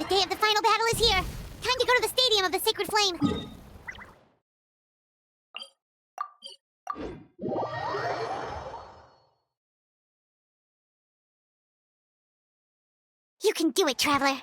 day of the final battle is here. Time to go to the Stadium of the Sacred Flame. You can do it, Traveler.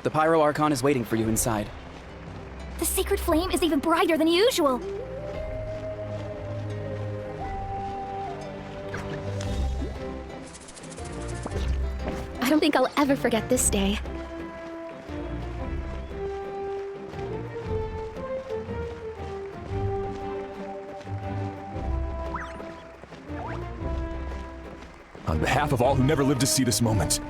The Pyro Archon is waiting for you inside. The sacred flame is even brighter than usual. I don't think I'll ever forget this day. On behalf of all who never lived to see this moment,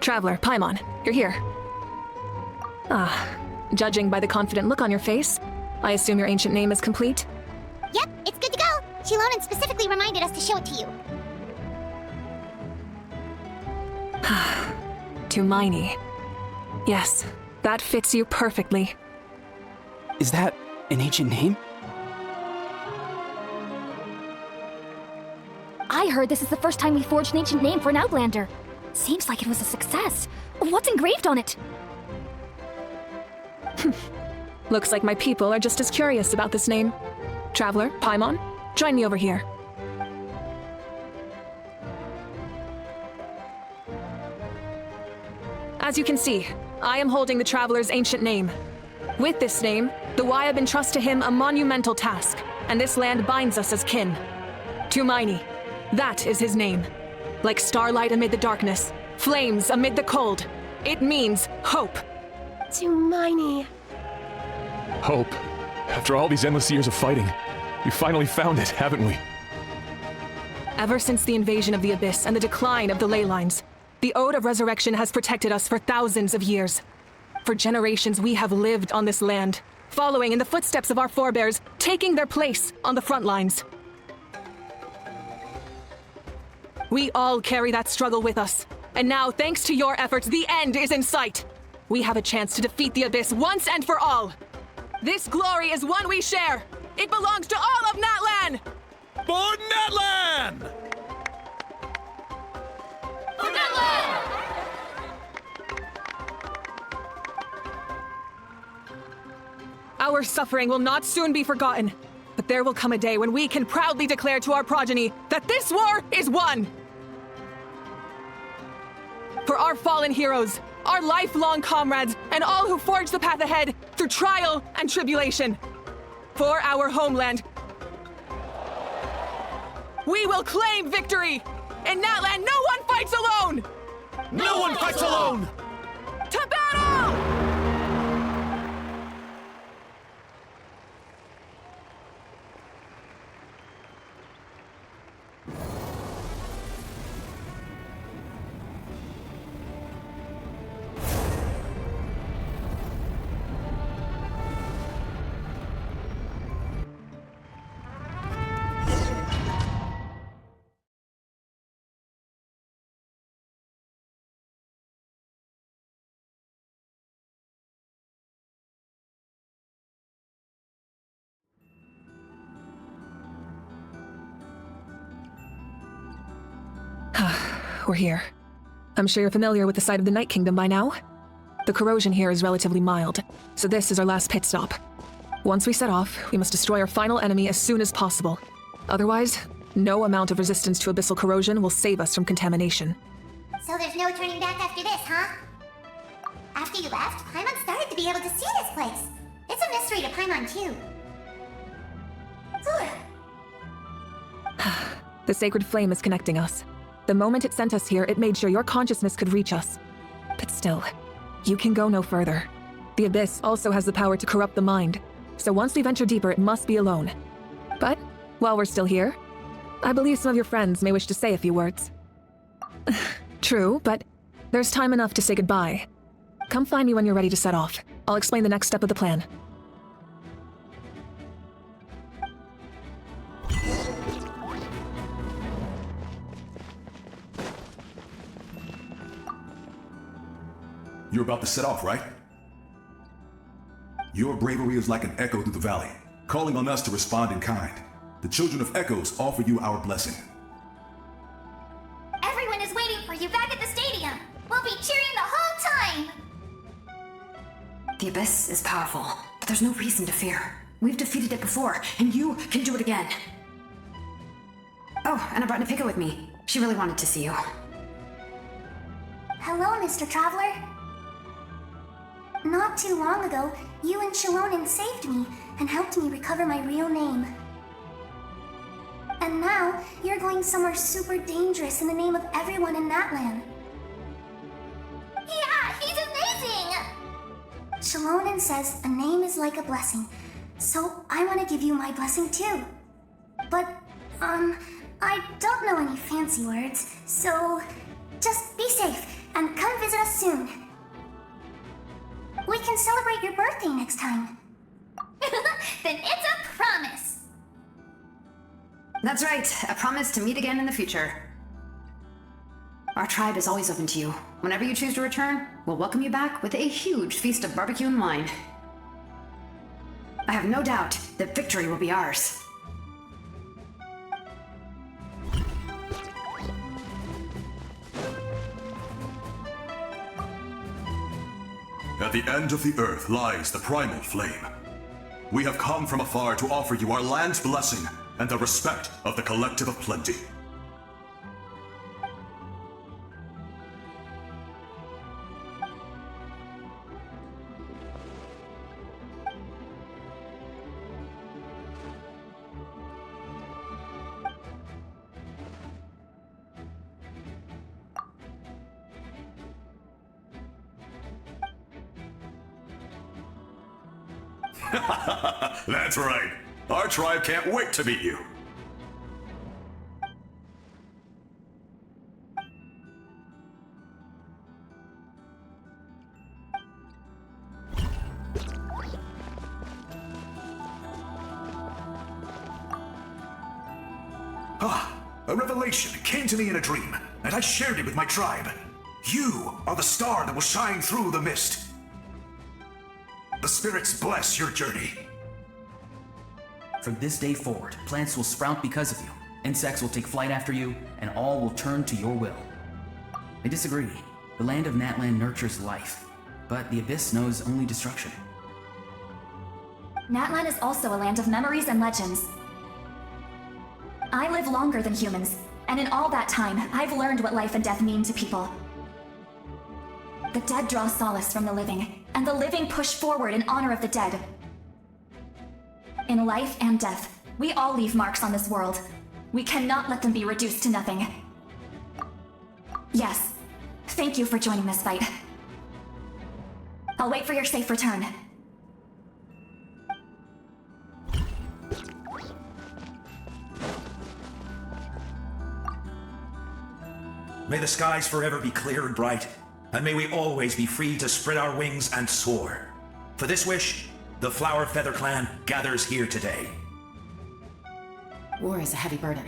Traveler, Paimon, you're here. Judging by the confident look on your face, I assume your ancient name is complete? Yep, it's good to go. Shilonen specifically reminded us to show it to you. Tumaini. Yes, that fits you perfectly. Is that an ancient name? I heard this is the first time we forged an ancient name for an Outlander. Seems like it was a success. What's engraved on it? Looks like my people are just as curious about this name. Traveler, Paimon, join me over here. As you can see, I am holding the Traveler's ancient name. With this name, the Wayab entrust to him a monumental task, and this land binds us as kin. Tumaini, that is his name. Like starlight amid the darkness, flames amid the cold. It means hope. Tumaini. hope. After all these endless years of fighting, we finally found it, haven't we? Ever since the invasion of the Abyss and the decline of the ley lines, the Ode of Resurrection has protected us for thousands of years. For generations we have lived on this land, following in the footsteps of our forebears, taking their place on the front lines. We all carry that struggle with us, and now, thanks to your efforts, the end is in sight. We have a chance to defeat the Abyss once and for all. This glory is one we share. It belongs to all of Natlan! For Natlan! For Natlan! Our suffering will not soon be forgotten, but there will come a day when we can proudly declare to our progeny that this war is won! For our fallen heroes, our lifelong comrades, and all who forge the path ahead through trial and tribulation. For our homeland, we will claim victory! In Natlan, no one fights alone! No one fights alone! To battle! We're here. I'm sure you're familiar with the site of the Night Kingdom by now. The corrosion here is relatively mild, so this is our last pit stop. Once we set off, we must destroy our final enemy as soon as possible. Otherwise, no amount of resistance to abyssal corrosion will save us from contamination. So there's no turning back after this, huh? After you left, Paimon started to be able to see this place. It's a mystery to Paimon, too. Sora. The sacred flame is connecting us. The moment it sent us here, it made sure your consciousness could reach us. But still, you can go no further. The Abyss also has the power to corrupt the mind, so once we venture deeper, it must be alone. But, while we're still here, I believe some of your friends may wish to say a few words. True, but there's time enough to say goodbye. Come find me when you're ready to set off. I'll explain the next step of the plan. You're about to set off, right? Your bravery is like an echo through the valley, calling on us to respond in kind. The children of Echoes offer you our blessing. Everyone is waiting for you back at the stadium. We'll be cheering the whole time. The Abyss is powerful, but there's no reason to fear. We've defeated it before, and you can do it again. Oh, and I brought Napika with me. She really wanted to see you. Hello, Mr. Traveler. Not too long ago, you and Shalonen saved me and helped me recover my real name. And now, you're going somewhere super dangerous in the name of everyone in Natlan. Yeah, he's amazing! Shalonen says a name is like a blessing, so I want to give you my blessing too. But, I don't know any fancy words, so just be safe and come visit us soon. We can celebrate your birthday next time. Then it's a promise. That's right, a promise to meet again in the future. Our tribe is always open to you. Whenever you choose to return, we'll welcome you back with a huge feast of barbecue and wine. I have no doubt that victory will be ours. At the end of the earth lies the primal flame. We have come from afar to offer you our land's blessing and the respect of the Collective of Plenty. That's right. Our tribe can't wait to meet you. A revelation came to me in a dream, and I shared it with my tribe. You are the star that will shine through the mist. The spirits bless your journey. From this day forward, plants will sprout because of you, insects will take flight after you, and all will turn to your will. I disagree. The land of Natlan nurtures life, but the Abyss knows only destruction. Natlan is also a land of memories and legends. I live longer than humans, and in all that time, I've learned what life and death mean to people. The dead draw solace from the living, and the living push forward in honor of the dead. In life and death, we all leave marks on this world. We cannot let them be reduced to nothing. Yes, thank you for joining this fight. I'll wait for your safe return. May the skies forever be clear and bright, and may we always be free to spread our wings and soar. For this wish, the Flower Feather Clan gathers here today. War is a heavy burden,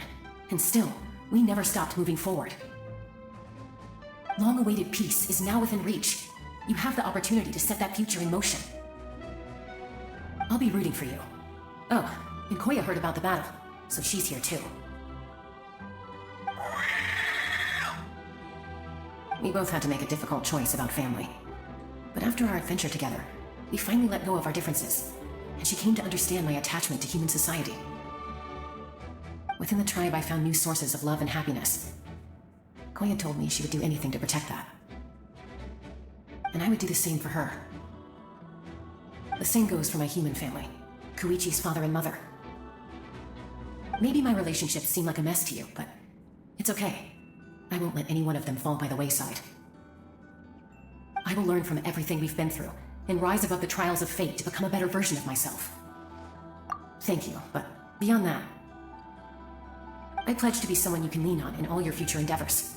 and still, we never stopped moving forward. Long-awaited peace is now within reach. You have the opportunity to set that future in motion. I'll be rooting for you. Oh, and Koya heard about the battle, so she's here too. We both had to make a difficult choice about family. But after our adventure together, we finally let go of our differences, and she came to understand my attachment to human society. Within the tribe, I found new sources of love and happiness. Koya told me she would do anything to protect that. And I would do the same for her. The same goes for my human family, Koichi's father and mother. maybe my relationships seem like a mess to you, but it's okay. I won't let any one of them fall by the wayside. I will learn from everything we've been through, and rise above the trials of fate to become a better version of myself. Thank you, but beyond that, I pledge to be someone you can lean on in all your future endeavors.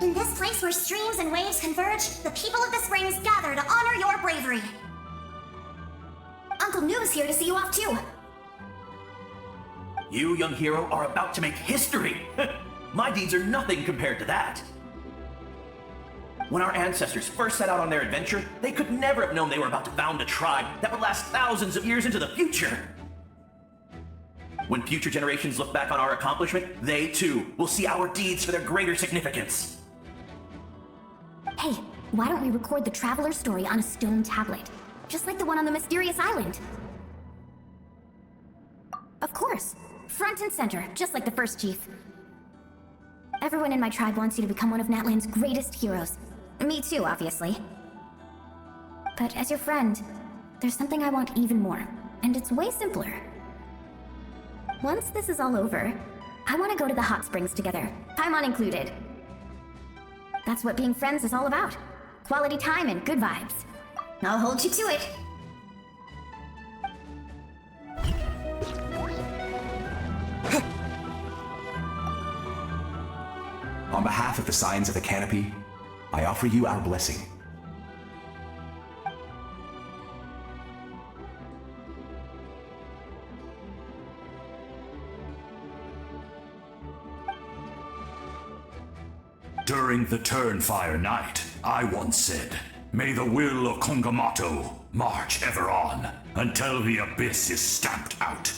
In this place where streams and waves converge, the people of the springs gather to honor your bravery. Uncle Noo's here to see you off too. You, young hero, are about to make history! My deeds are nothing compared to that. When our ancestors first set out on their adventure, they could never have known they were about to found a tribe that would last thousands of years into the future. When future generations look back on our accomplishment, they too will see our deeds for their greater significance. Hey, why don't we record the Traveler's story on a stone tablet? Just like the one on the mysterious island. Of course. Front and center, just like the first chief. Everyone in my tribe wants you to become one of Natlan's greatest heroes. Me too, obviously. But as your friend, there's something I want even more, and it's way simpler. Once this is all over, I want to go to the hot springs together, Paimon included. That's what being friends is all about. Quality time and good vibes. I'll hold you to it. On behalf of the Signs of the Canopy, I offer you our blessing. During the Turnfire Night, I once said, "May the will of Kongamato march ever on until the abyss is stamped out."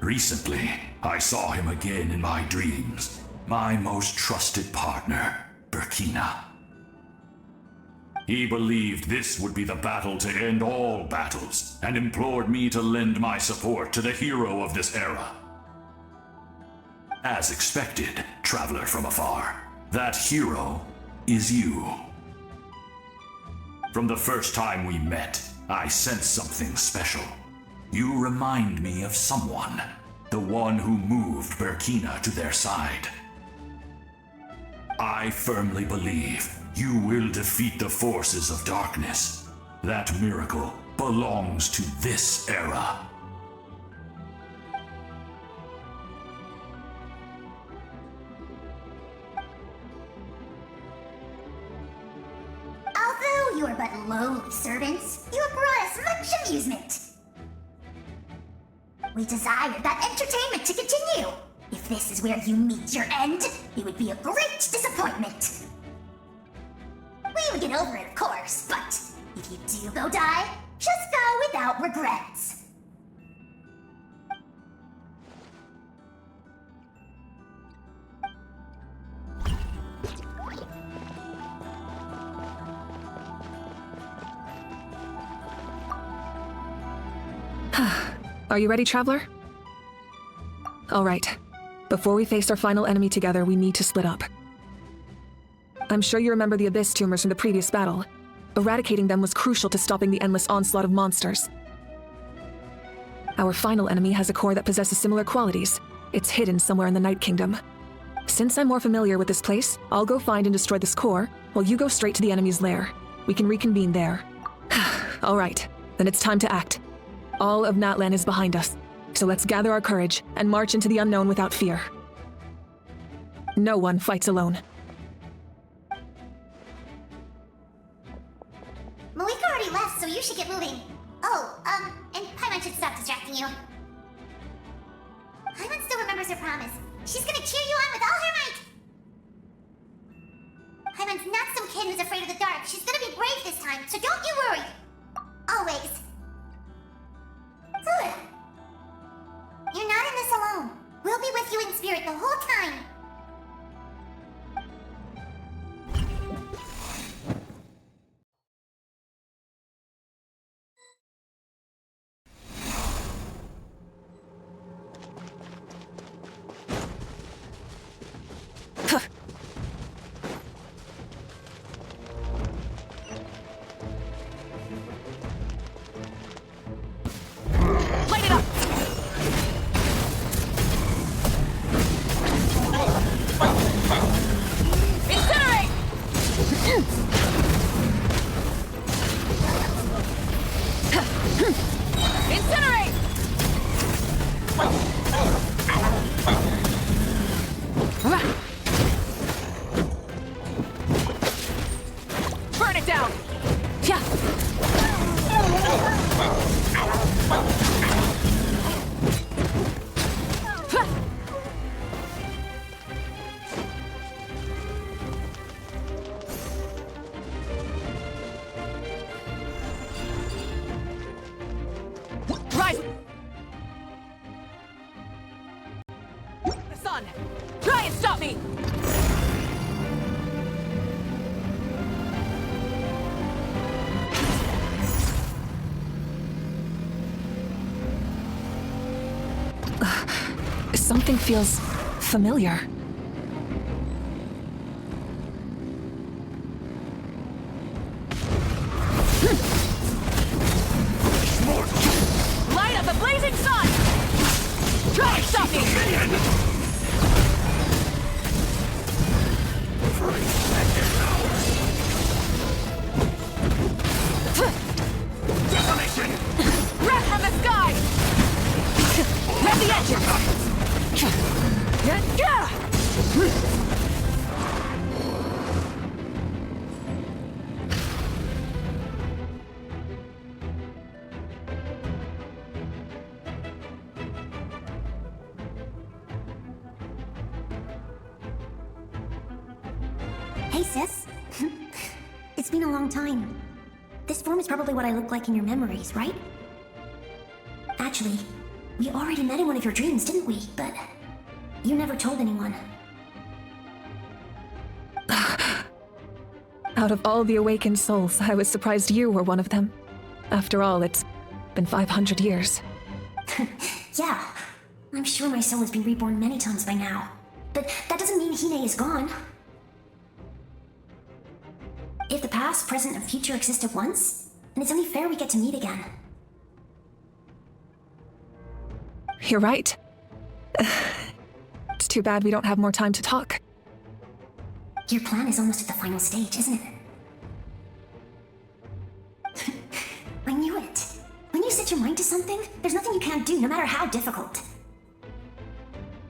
Recently, I saw him again in my dreams, my most trusted partner, Burkina. He believed this would be the battle to end all battles, and implored me to lend my support to the hero of this era. As expected, traveler from afar, that hero is you. From the first time we met, I sensed something special. You remind me of someone, the one who moved Burkina to their side. I firmly believe you will defeat the forces of darkness. That miracle belongs to this era. Although you are but lowly servants, you have brought us much amusement. We desire that entertainment to continue. If this is where you meet your end, it would be a great disappointment. We would get over it, of course, but if you do go die, just go without regrets. Are you ready, Traveler? All right. Before we face our final enemy together, we need to split up. I'm sure you remember the Abyss tumors from the previous battle. Eradicating them was crucial to stopping the endless onslaught of monsters. Our final enemy has a core that possesses similar qualities. It's hidden somewhere in the Night Kingdom. Since I'm more familiar with this place, I'll go find and destroy this core, while you go straight to the enemy's lair. We can reconvene there. All right, then it's time to act. All of Natlan is behind us, so let's gather our courage and march into the unknown without fear. No one fights alone. Malika already left, so you should get moving. Oh, and Paimon should stop distracting you. Paimon still remembers her promise. She's gonna cheer you on with all her might. Paimon's not some kid who's afraid of the dark. She's gonna be brave this time, so don't you worry. Always. Good. You're not in this alone. We'll be with you in spirit the whole time. it down! Yeah. Rise! The sun! Try and stop me! Something feels familiar. Light of the blazing sun! Try and stop me! Detonation! Wreck from the sky! Grab the edges! Hey, sis. It's been a long time. This form is probably what I look like in your memories, right? Actually, we already met in one of your dreams, didn't we? But you never told anyone. Out of all the awakened souls, I was surprised you were one of them. After all, it's been 500 years. Yeah, I'm sure my soul has been reborn many times by now. But that doesn't mean Hine is gone. If the past, present, and future exist at once, then it's only fair we get to meet again. You're right. It's too bad we don't have more time to talk. Your plan is almost at the final stage, isn't it? I knew it. When you set your mind to something, there's nothing you can't do, no matter how difficult.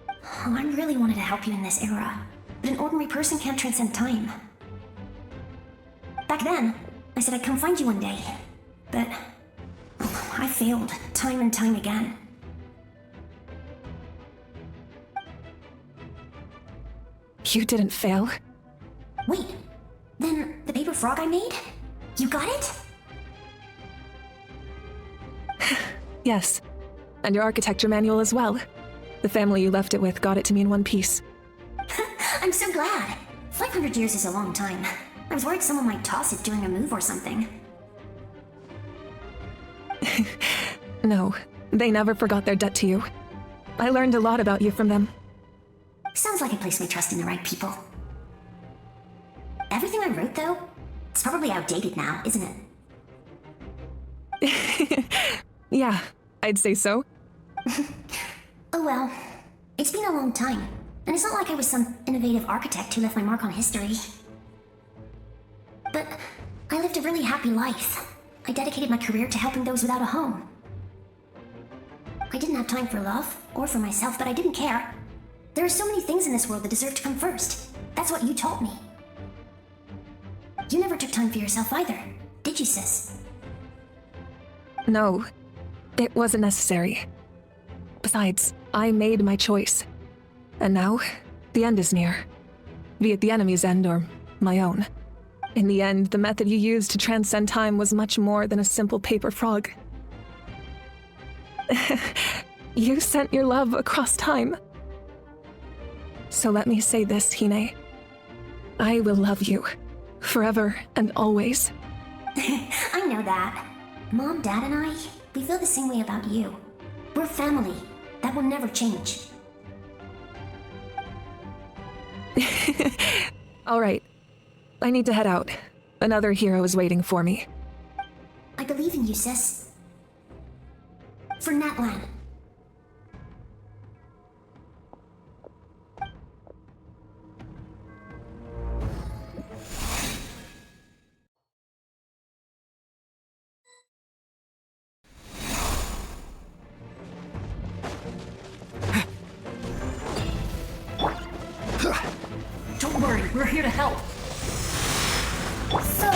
Oh, I really wanted to help you in this era, but an ordinary person can't transcend time. Back then, I said I'd come find you one day, but I failed time and time again. You didn't fail. Wait, then the paper frog I made? You got it? Yes. And your architecture manual as well. The family you left it with got it to me in one piece. I'm so glad. 500 years is a long time. I was worried someone might toss it during a move or something. No, they never forgot their debt to you. I learned a lot about you from them. Sounds like I placed my trust in the right people. Everything I wrote, though, it's probably outdated now, isn't it? Yeah, I'd say so. Oh well, it's been a long time, and it's not like I was some innovative architect who left my mark on history. But I lived a really happy life. I dedicated my career to helping those without a home. I didn't have time for love, or for myself, but I didn't care. There are so many things in this world that deserve to come first. That's what you taught me. You never took time for yourself either, did you, sis? No, it wasn't necessary. Besides, I made my choice. And now, the end is near. Be it the enemy's end or my own. In the end, the method you used to transcend time was much more than a simple paper frog. You sent your love across time. So let me say this, Hine. I will love you, forever and always. I know that. Mom, Dad, and I, we feel the same way about you. We're family. That will never change. All right. I need to head out. Another hero is waiting for me. I believe in you, sis. For Natlan. Don't worry, we're here to help. So,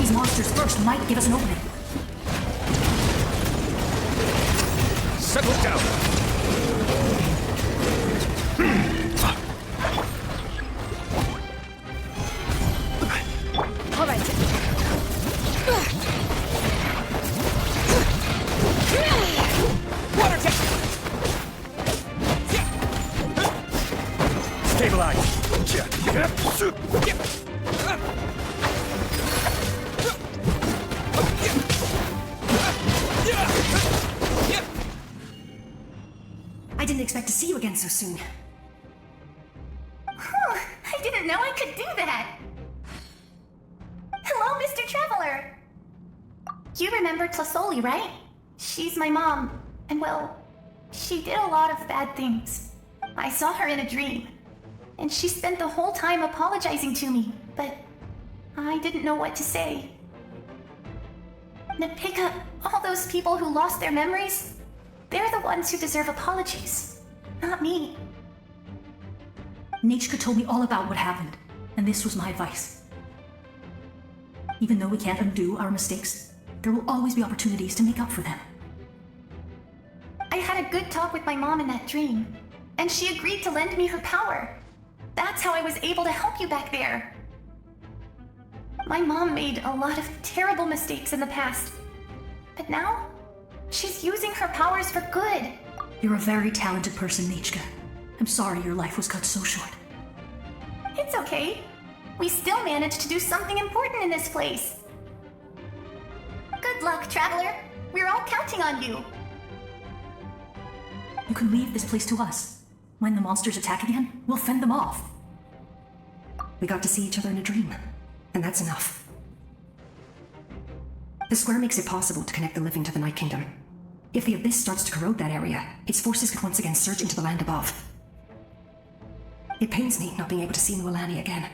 these monsters first might give us an opening. Settle down. All right. Water tank. Stabilize. I didn't expect to see you again so soon. I didn't know I could do that. Hello, Mr. Traveler. You remember Tlasoli, right? She's my mom, and well, she did a lot of bad things. I saw her in a dream, and she spent the whole time apologizing to me, but I didn't know what to say. Napika, all those people who lost their memories, they're the ones who deserve apologies, not me. Nachka told me all about what happened, and this was my advice. Even though we can't undo our mistakes, there will always be opportunities to make up for them. I had a good talk with my mom in that dream, and she agreed to lend me her power. That's how I was able to help you back there. My mom made a lot of terrible mistakes in the past, but now she's using her powers for good. You're a very talented person, Nachka. I'm sorry your life was cut so short. It's okay. We still managed to do something important in this place. Good luck, Traveler. We're all counting on you. You can leave this place to us. When the monsters attack again, we'll fend them off. We got to see each other in a dream, and that's enough. The square makes it possible to connect the living to the Night Kingdom. If the Abyss starts to corrode that area, its forces could once again surge into the land above. It pains me not being able to see Mualani again.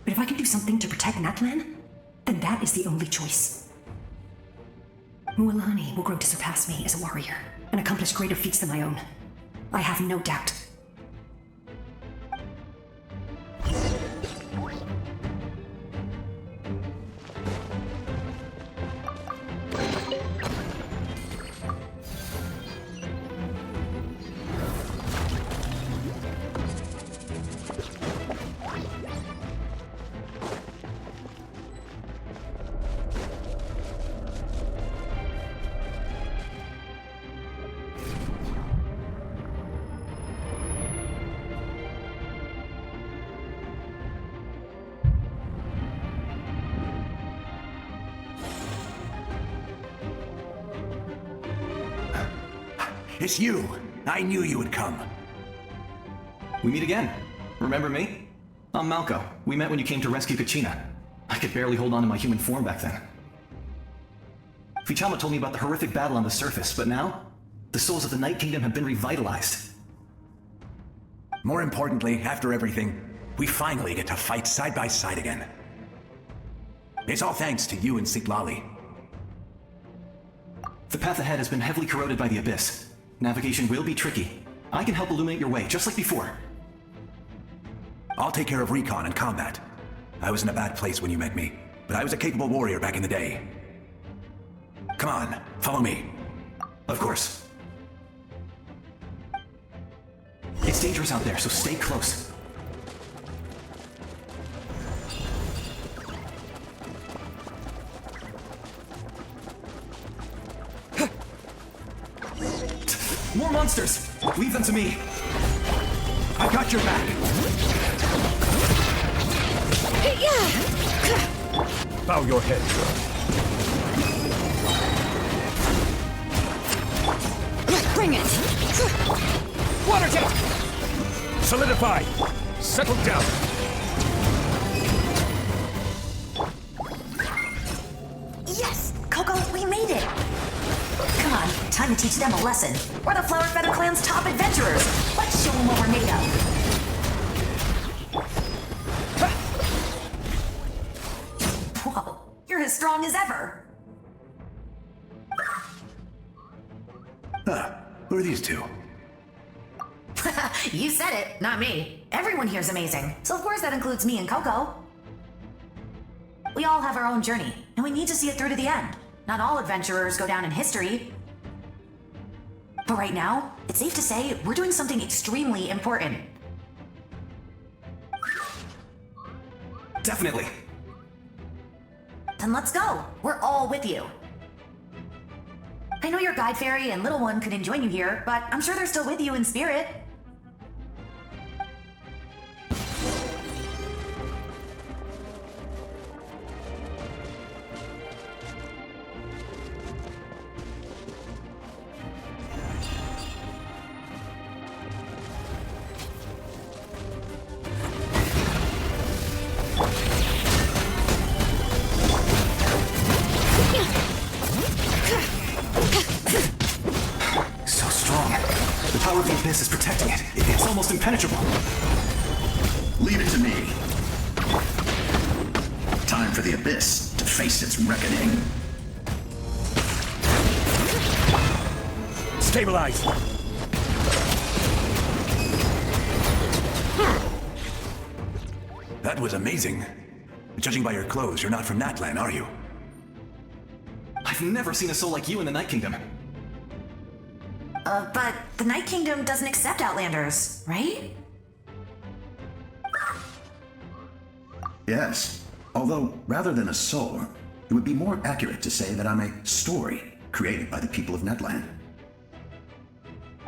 But if I can do something to protect Natlan, then that is the only choice. Mualani will grow to surpass me as a warrior, and accomplish greater feats than my own. I have no doubt. It's you! I knew you would come. We meet again. Remember me? I'm Malco. We met when you came to rescue Kachina. I could barely hold on to my human form back then. Fichama told me about the horrific battle on the surface, but now, the souls of the Night Kingdom have been revitalized. More importantly, after everything, we finally get to fight side by side again. It's all thanks to you and Siglali. The path ahead has been heavily corroded by the Abyss. Navigation will be tricky. I can help illuminate your way, just like before. I'll take care of recon and combat. I was in a bad place when you met me, but I was a capable warrior back in the day. Come on, follow me. Of course. It's dangerous out there, so stay close. More monsters! Leave them to me! I got your back! Bow your head. Bring it! Water tank! Solidify! Settle down! Yes! Coco, we made it! Come on, time to teach them a lesson. We're the Flower Feather Clan's top adventurers. Let's show them what we're made of. Whoa, you're as strong as ever. Who are these two? You said it, not me. Everyone here's amazing, so of course that includes me and Coco. We all have our own journey, and and we need to see it through to the end. Not all adventurers go down in history. But right now, it's safe to say we're doing something extremely important. Definitely. Then let's go. We're all with you. I know your guide fairy and little one couldn't join you here, but I'm sure they're still with you in spirit. Is protecting it. It's almost impenetrable. Leave it to me. Time for the Abyss to face its reckoning. Stabilize! That was amazing. Judging by your clothes, you're not from Natlan, are you? I've never seen a soul like you in the Night Kingdom. But the Night Kingdom doesn't accept Outlanders, right? Yes. Although, rather than a soul, it would be more accurate to say that I'm a story created by the people of Natlan.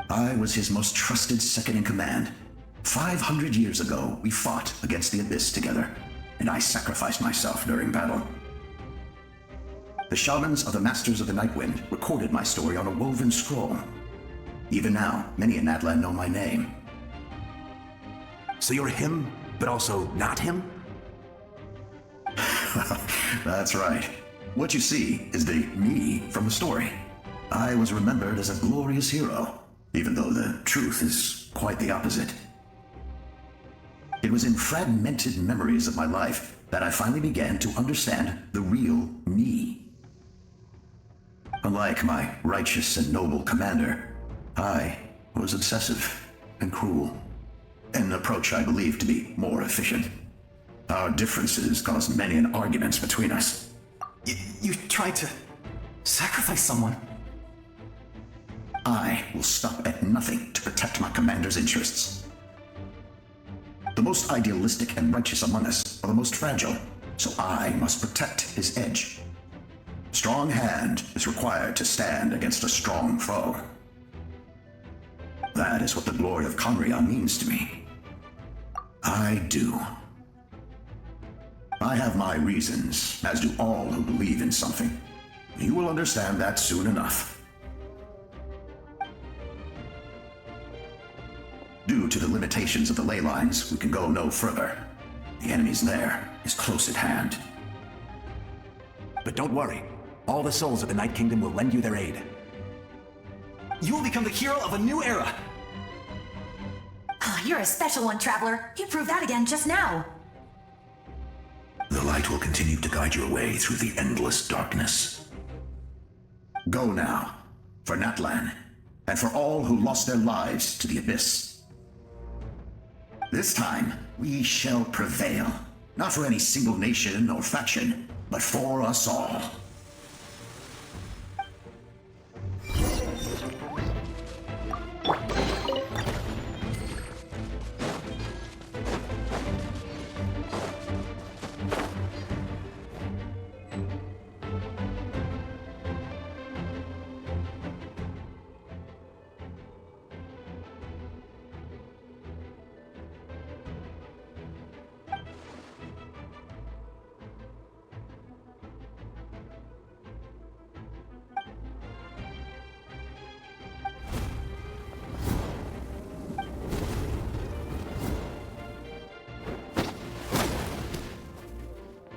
I was his most trusted second-in-command. 500 years ago, we fought against the Abyss together, and I sacrificed myself during battle. The shamans of the Masters of the Nightwind recorded my story on a woven scroll. Even now, many in Natlan know my name. So you're him, but also not him? That's right. What you see is the me from the story. I was remembered as a glorious hero, even though the truth is quite the opposite. It was in fragmented memories of my life that I finally began to understand the real me. Unlike my righteous and noble commander, I was obsessive and cruel, an approach I believed to be more efficient. Our differences caused many an arguments between us. You tried to sacrifice someone. I will stop at nothing to protect my commander's interests. The most idealistic and righteous among us are the most fragile, so I must protect his edge. A strong hand is required to stand against a strong foe. That is what the glory of Conria means to me. I do. I have my reasons, as do all who believe in something. You will understand that soon enough. Due to the limitations of the ley lines, we can go no further. The enemy's lair is close at hand. But don't worry. All the souls of the Night Kingdom will lend you their aid. You will become the hero of a new era! Oh, you're a special one, Traveler. You proved that again just now. The light will continue to guide your way through the endless darkness. Go now, for Natlan, and for all who lost their lives to the Abyss. This time, we shall prevail. Not for any single nation or faction, but for us all.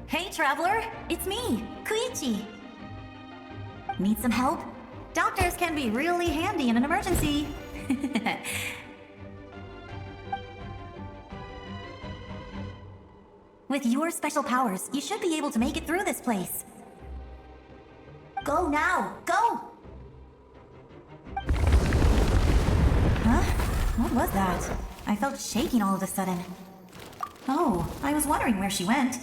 Hey, Traveler! It's me, Koichi! Need some help? Doctors can be really handy in an emergency. With your special powers, you should be able to make it through this place. Go now! Go! Huh? What was that? I felt shaking all of a sudden. Oh, I was wondering where she went.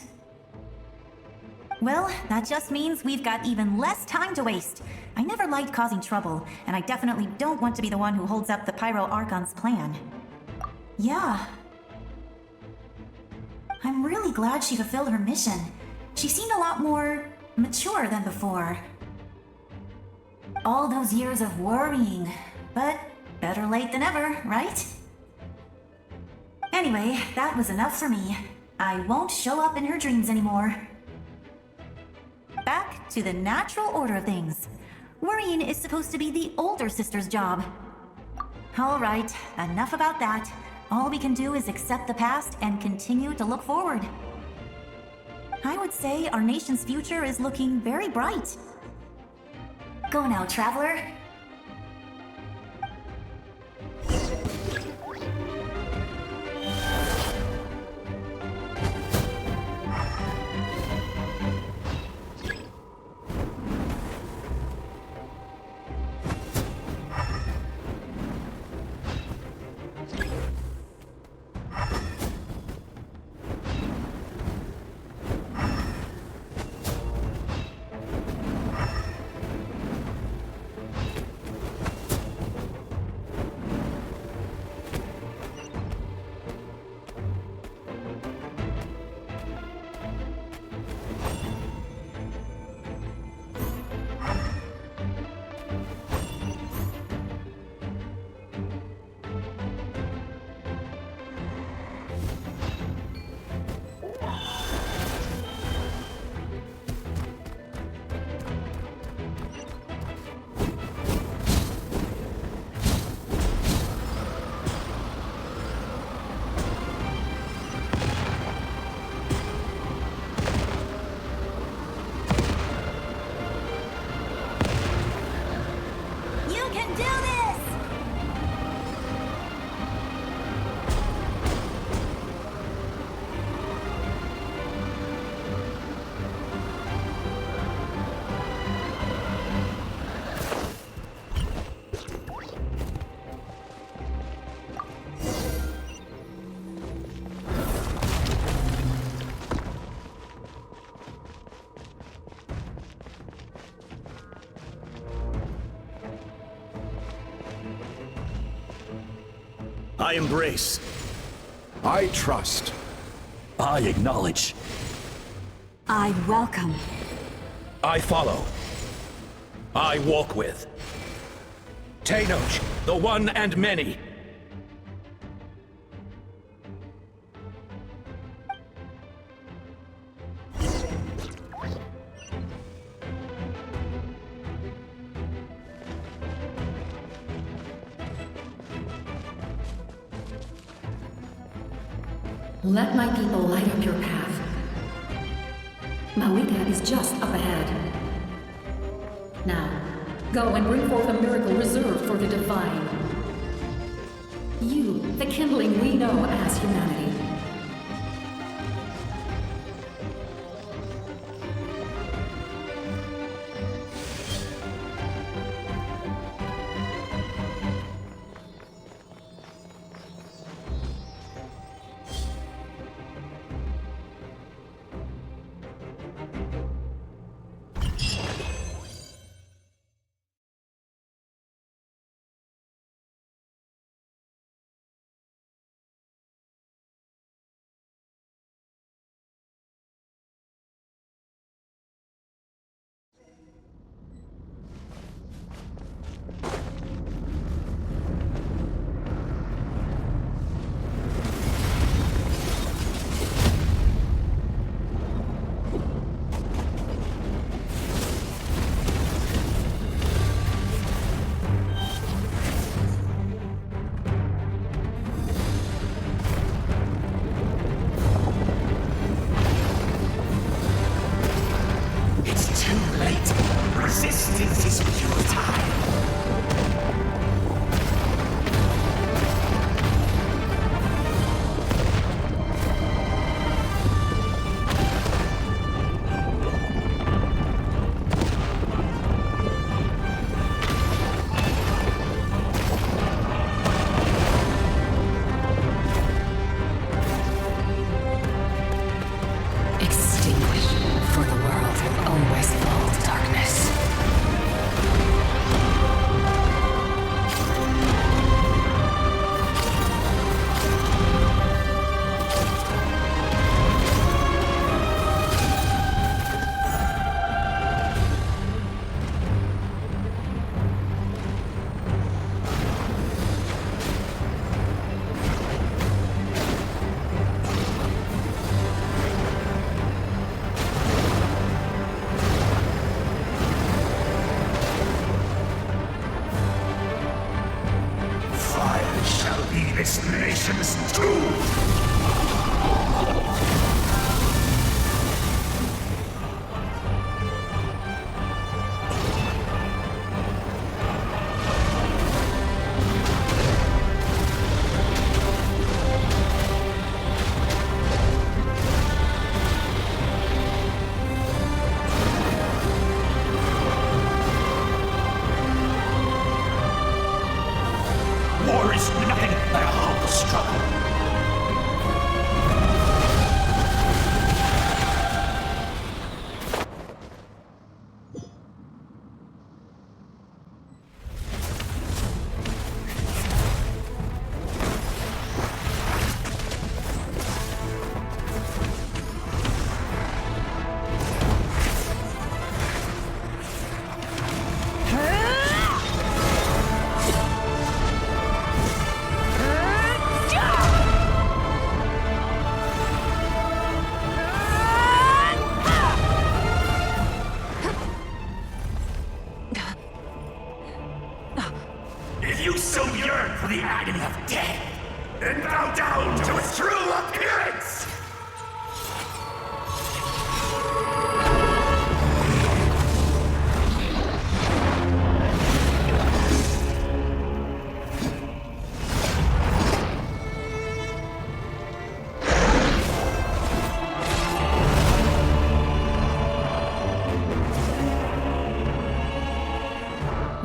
Well, that just means we've got even less time to waste. I never liked causing trouble, and I definitely don't want to be the one who holds up the Pyro Archon's plan. Yeah. I'm really glad she fulfilled her mission. She seemed a lot more mature than before. All those years of worrying, but better late than ever, right? Anyway, that was enough for me. I won't show up in her dreams anymore. Back to the natural order of things. Worrying is supposed to be the older sister's job. Alright, enough about that. All we can do is accept the past and continue to look forward. I would say our nation's future is looking very bright. Go now, traveler. I embrace. I trust. I acknowledge. I welcome. I follow. I walk with. Tenoch, the one and many. Let my people light up your path. Malika is just up ahead. Now, go and bring forth a miracle reserved for the divine. You, the kindling we know as humanity. this nation's doom! War is nothing but a humble struggle. If you so yearn for the agony of death, then bow down to its true appearance!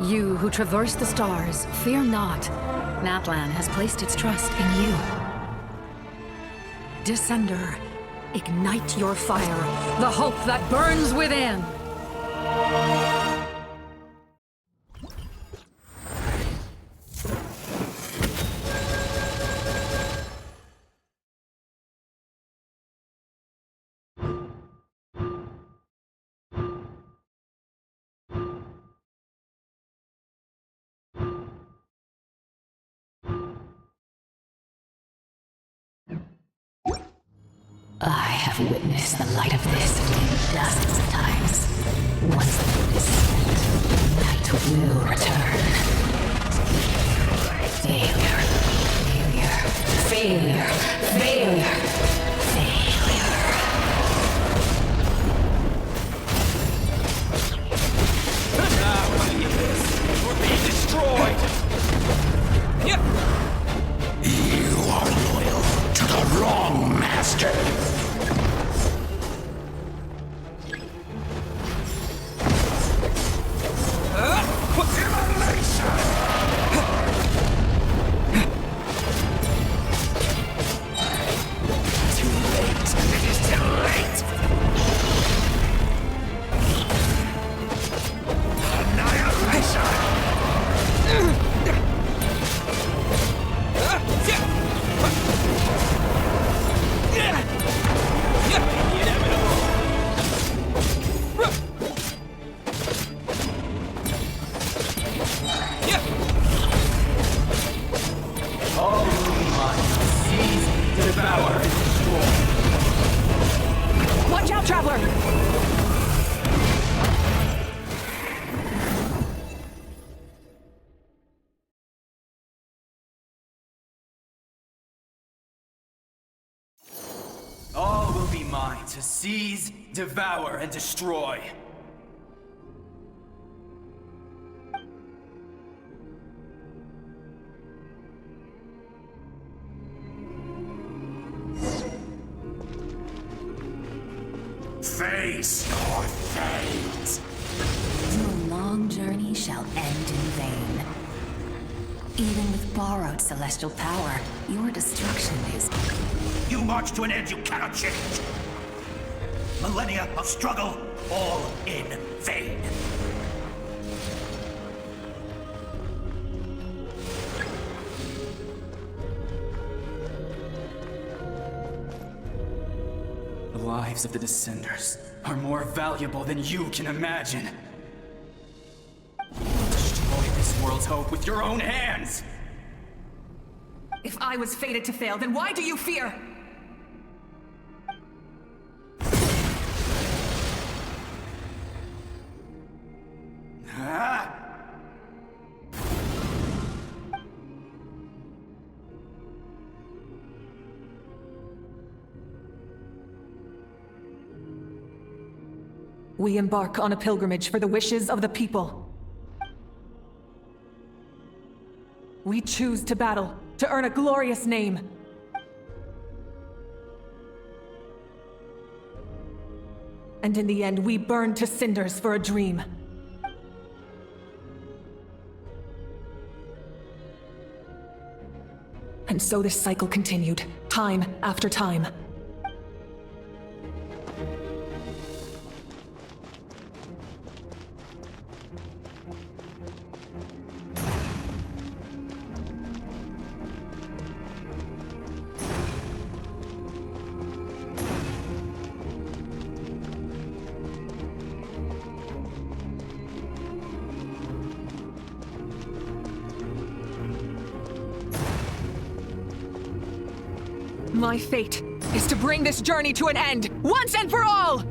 You who traverse the stars, fear not. Natlan has placed its trust in you. Descender, ignite your fire, the hope that burns within! I have witnessed the light of this dozens of times. Once the moon is set, night will return. Failure. Failure. Failure. Failure. Now see this. We're being destroyed. You are loyal to the wrong master. Watch out, Traveler! All will be mine to seize, devour, and destroy. Face your fate. Your long journey shall end in vain. Even with borrowed celestial power, your destruction is... You march to an end you cannot change. Millennia of struggle, all in vain. The lives of the Descenders are more valuable than you can imagine. Destroy this world's hope with your own hands! If I was fated to fail, then why do you fear? We embark on a pilgrimage for the wishes of the people. We choose to battle, to earn a glorious name. And in the end, we burn to cinders for a dream. And so this cycle continued, time after time. My fate is to bring this journey to an end, once and for all!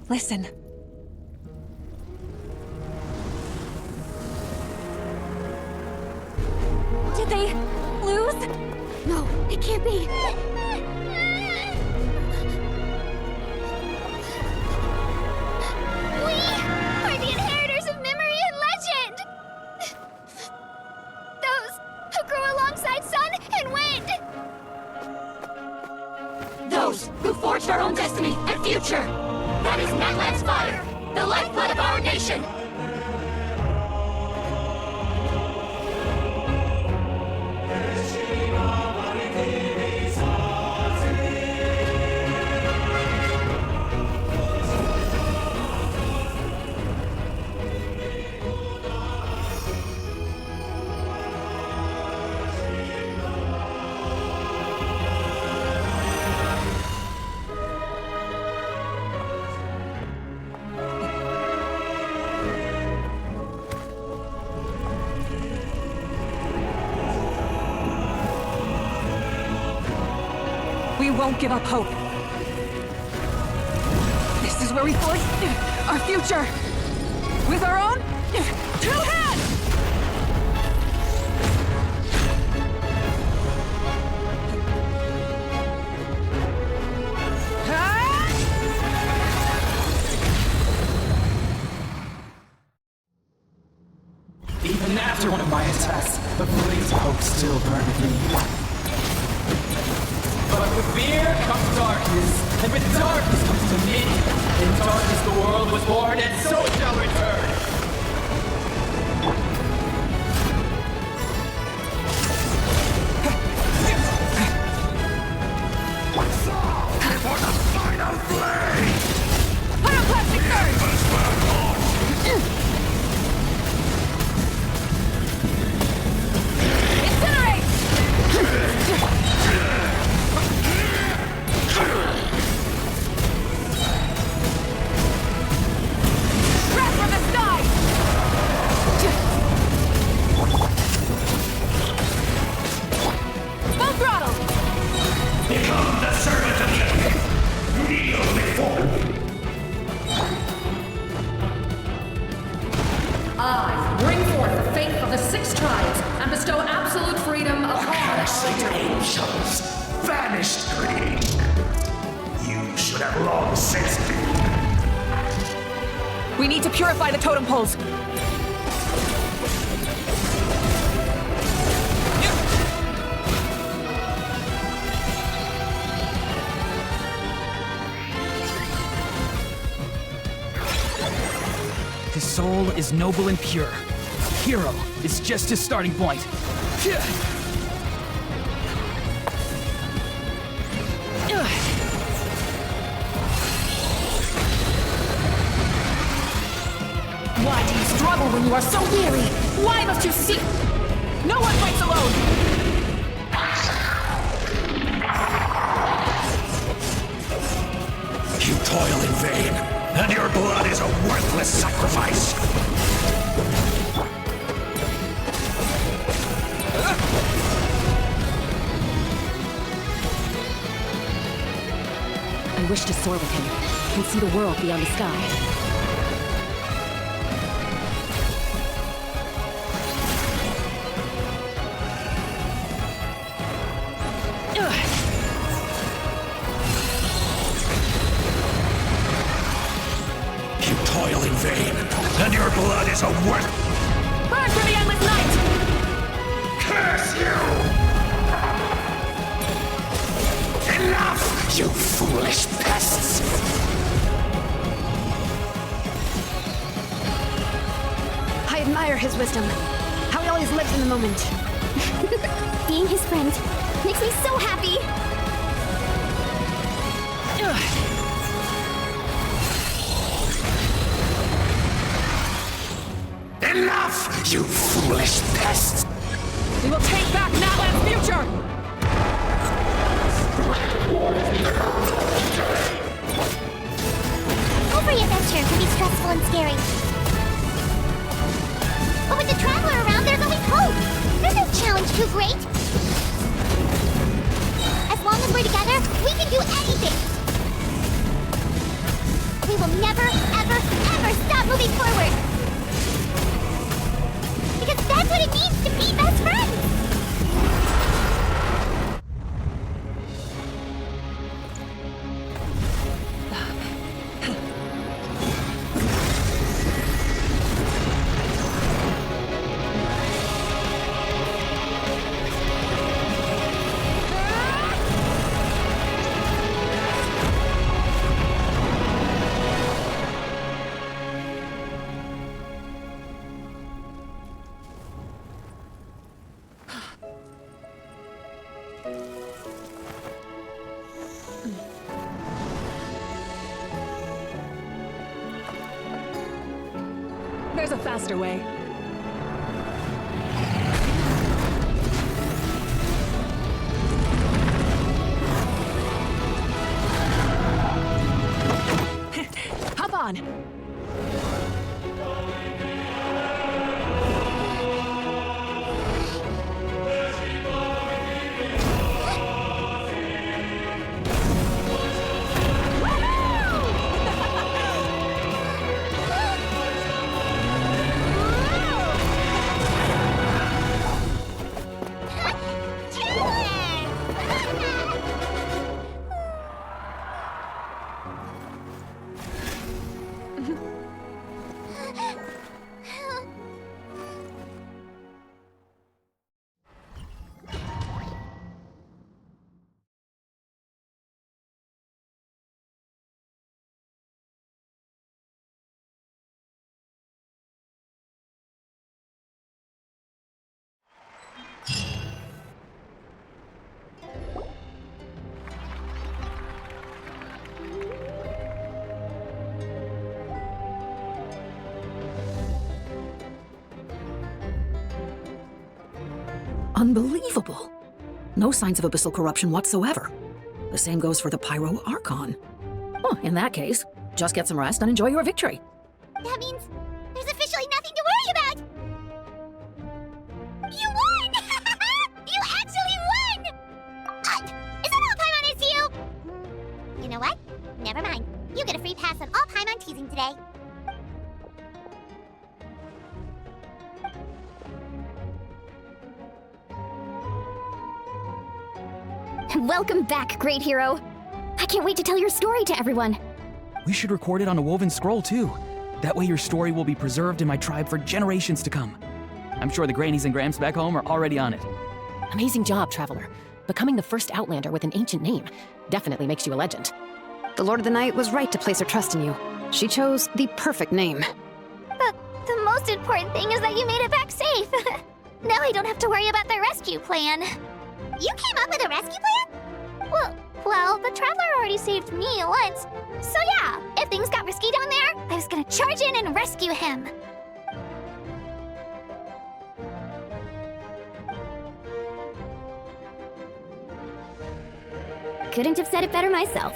Listen. Did they lose? No, it can't be. We are the inheritors of memory and legend! Those who grew alongside sun and wind! Those who forged our own destiny and future! That is Natlan's fire, the lifeblood of our nation! We won't give up hope. This is where we forge our future. With our own two hands! Even after one of my attacks, the blaze of hope still burned within me. But with fear comes darkness, and with darkness comes dominion. In darkness the world was born, and so it shall return. For the final blade! Pyroclastic surge! Become the servant of the earth! Kneel before me! I bring forth the faith of the 6 tribes and bestow absolute freedom upon Parasite angels! Vanished dream! You should have long since been. We need to purify the totem poles. His soul is noble and pure. Hero is just his starting point. Why do you struggle when you are so weary? Why must you seek? No one fights alone! You toil in vain, and your blood is a worthless sacrifice! I wish to soar with him and see the world beyond the sky. You toil in vain, and your blood is a worth. Burn for the endless night! Curse you! Enough, you foolish pests! I admire his wisdom. How he always lives in the moment. Being his friend makes me so happy! Enough, you foolish pests! We will take back Natlan's future! Every adventure can be stressful and scary. But with the Traveler around, there's always hope! There's no challenge too great! As long as we're together, we can do anything! We will never, ever, ever stop moving forward! Because that's what it means to be best friends! There's a faster way. Hop on! Unbelievable. No signs of abyssal corruption whatsoever. The same goes for the Pyro Archon. Oh, in that case, just get some rest and enjoy your victory. That means there's officially nothing to worry about! You won! You actually won! Is that all Paimon is to you? You know what? Never mind. You get a free pass on all Paimon teasing today. Welcome back, great hero. I can't wait to tell your story to everyone. We should record it on a woven scroll, too. That way your story will be preserved in my tribe for generations to come. I'm sure the Grannies and Gramps back home are already on it. Amazing job, Traveler. Becoming the first Outlander with an ancient name definitely makes you a legend. The Lord of the Night was right to place her trust in you. She chose the perfect name. The most important thing is that you made it back safe. Now I don't have to worry about the rescue plan. You came up with a rescue plan? Well, the Traveler already saved me once. So yeah, if things got risky down there, I was gonna charge in and rescue him. Couldn't have said it better myself.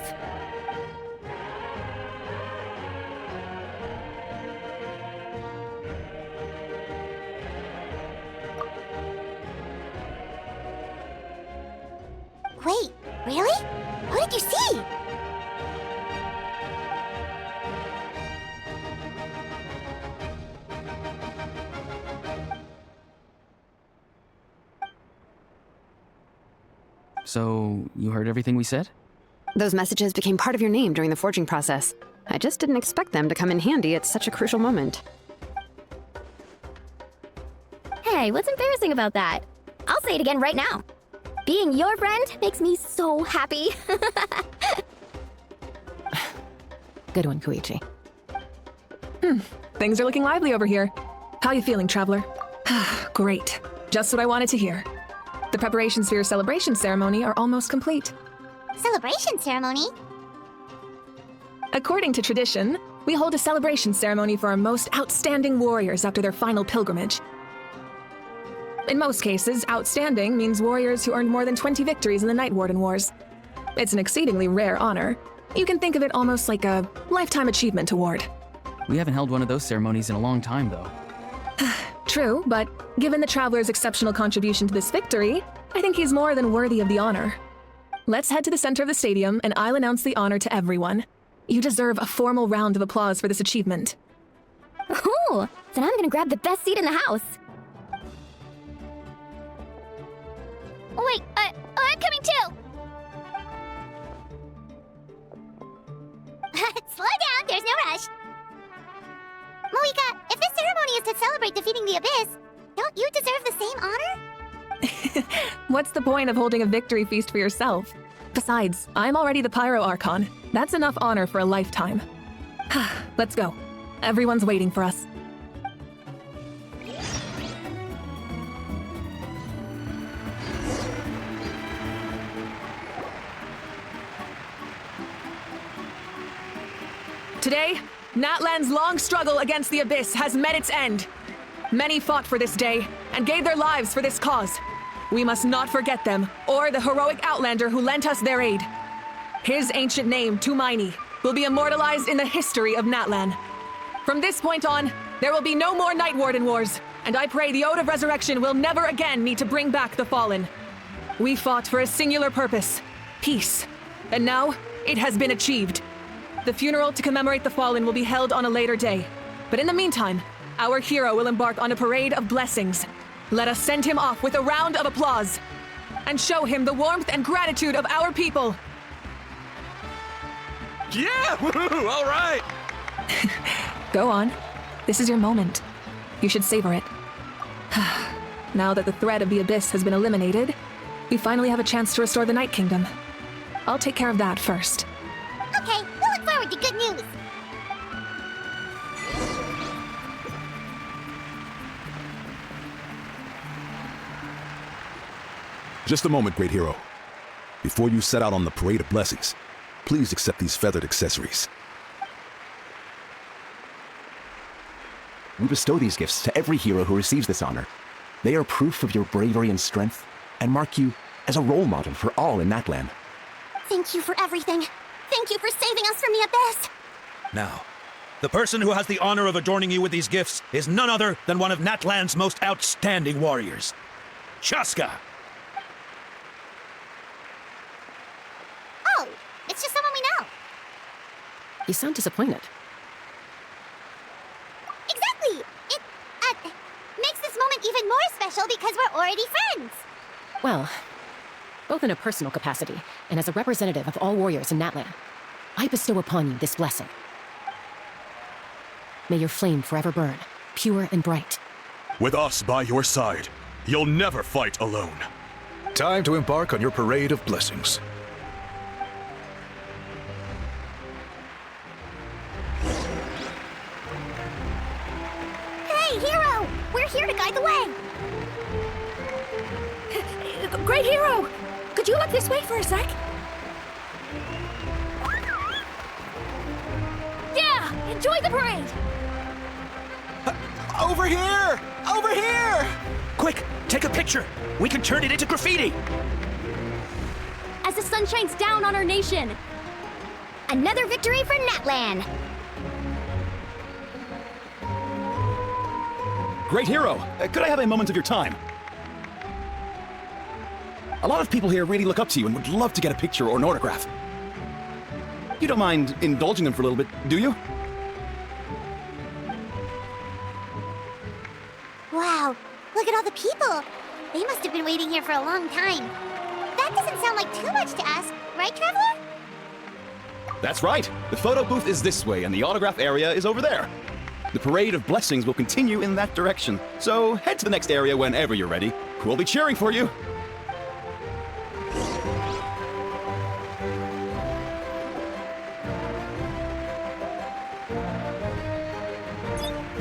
Wait, really? What did you see? So, you heard everything we said? Those messages became part of your name during the forging process. I just didn't expect them to come in handy at such a crucial moment. Hey, what's embarrassing about that? I'll say it again right now. Being your friend makes me so happy. Good one, Koichi. Things are looking lively over here. How you feeling, Traveler? Great. Just what I wanted to hear. The preparations for your celebration ceremony are almost complete. Celebration ceremony? According to tradition, we hold a celebration ceremony for our most outstanding warriors after their final pilgrimage. In most cases, outstanding means warriors who earned more than 20 victories in the Night Warden Wars. It's an exceedingly rare honor. You can think of it almost like a lifetime achievement award. We haven't held one of those ceremonies in a long time, though. True, but given the Traveler's exceptional contribution to this victory, I think he's more than worthy of the honor. Let's head to the center of the stadium and I'll announce the honor to everyone. You deserve a formal round of applause for this achievement. Ooh, then I'm gonna grab the best seat in the house. Wait, I'm coming too! Slow down, there's no rush. Moika, if this ceremony is to celebrate defeating the Abyss, don't you deserve the same honor? What's the point of holding a victory feast for yourself? Besides, I'm already the Pyro Archon. That's enough honor for a lifetime. Let's go. Everyone's waiting for us. Today, Natlan's long struggle against the Abyss has met its end. Many fought for this day and gave their lives for this cause. We must not forget them or the heroic Outlander who lent us their aid. His ancient name, Tumaini, will be immortalized in the history of Natlan. From this point on, there will be no more Night Warden Wars, and I pray the Ode of Resurrection will never again need to bring back the fallen. We fought for a singular purpose, peace, and now it has been achieved. The funeral to commemorate the fallen will be held on a later day, but in the meantime, our hero will embark on a parade of blessings. Let us send him off with a round of applause and show him the warmth and gratitude of our people. Yeah! Woohoo! All right! Go on. This is your moment. You should savor it. Now that the threat of the Abyss has been eliminated, we finally have a chance to restore the Night Kingdom. I'll take care of that first. Okay, we'll look forward to good news. Just a moment, great hero. Before you set out on the parade of blessings, please accept these feathered accessories. We bestow these gifts to every hero who receives this honor. They are proof of your bravery and strength, and mark you as a role model for all in Natlan. Thank you for everything. Thank you for saving us from the Abyss. Now, the person who has the honor of adorning you with these gifts is none other than one of Natlan's most outstanding warriors, Chaska. Oh, it's just someone we know. You sound disappointed. Exactly! It, makes this moment even more special because we're already friends. Well, both in a personal capacity and as a representative of all warriors in Natlan, I bestow upon you this blessing. May your flame forever burn, pure and bright. With us by your side, you'll never fight alone. Time to embark on your parade of blessings. Hey, hero! We're here to guide the way. Great hero! Could you look this way for a sec? Yeah! Enjoy the parade! Over here! Over here! Quick, take a picture. We can turn it into graffiti. As the sun shines down on our nation. Another victory for Natlan. Great hero! Could I have a moment of your time? A lot of people here really look up to you and would love to get a picture or an autograph. You don't mind indulging them for a little bit, do you? Wow, look at all the people. They must have been waiting here for a long time. That That doesn't sound like too much to ask, right, Traveler? That's right. The photo booth is this way, and the autograph area is over there. The Parade of Blessings will continue in that direction, so head to the next area whenever you're ready. We'll be cheering for you.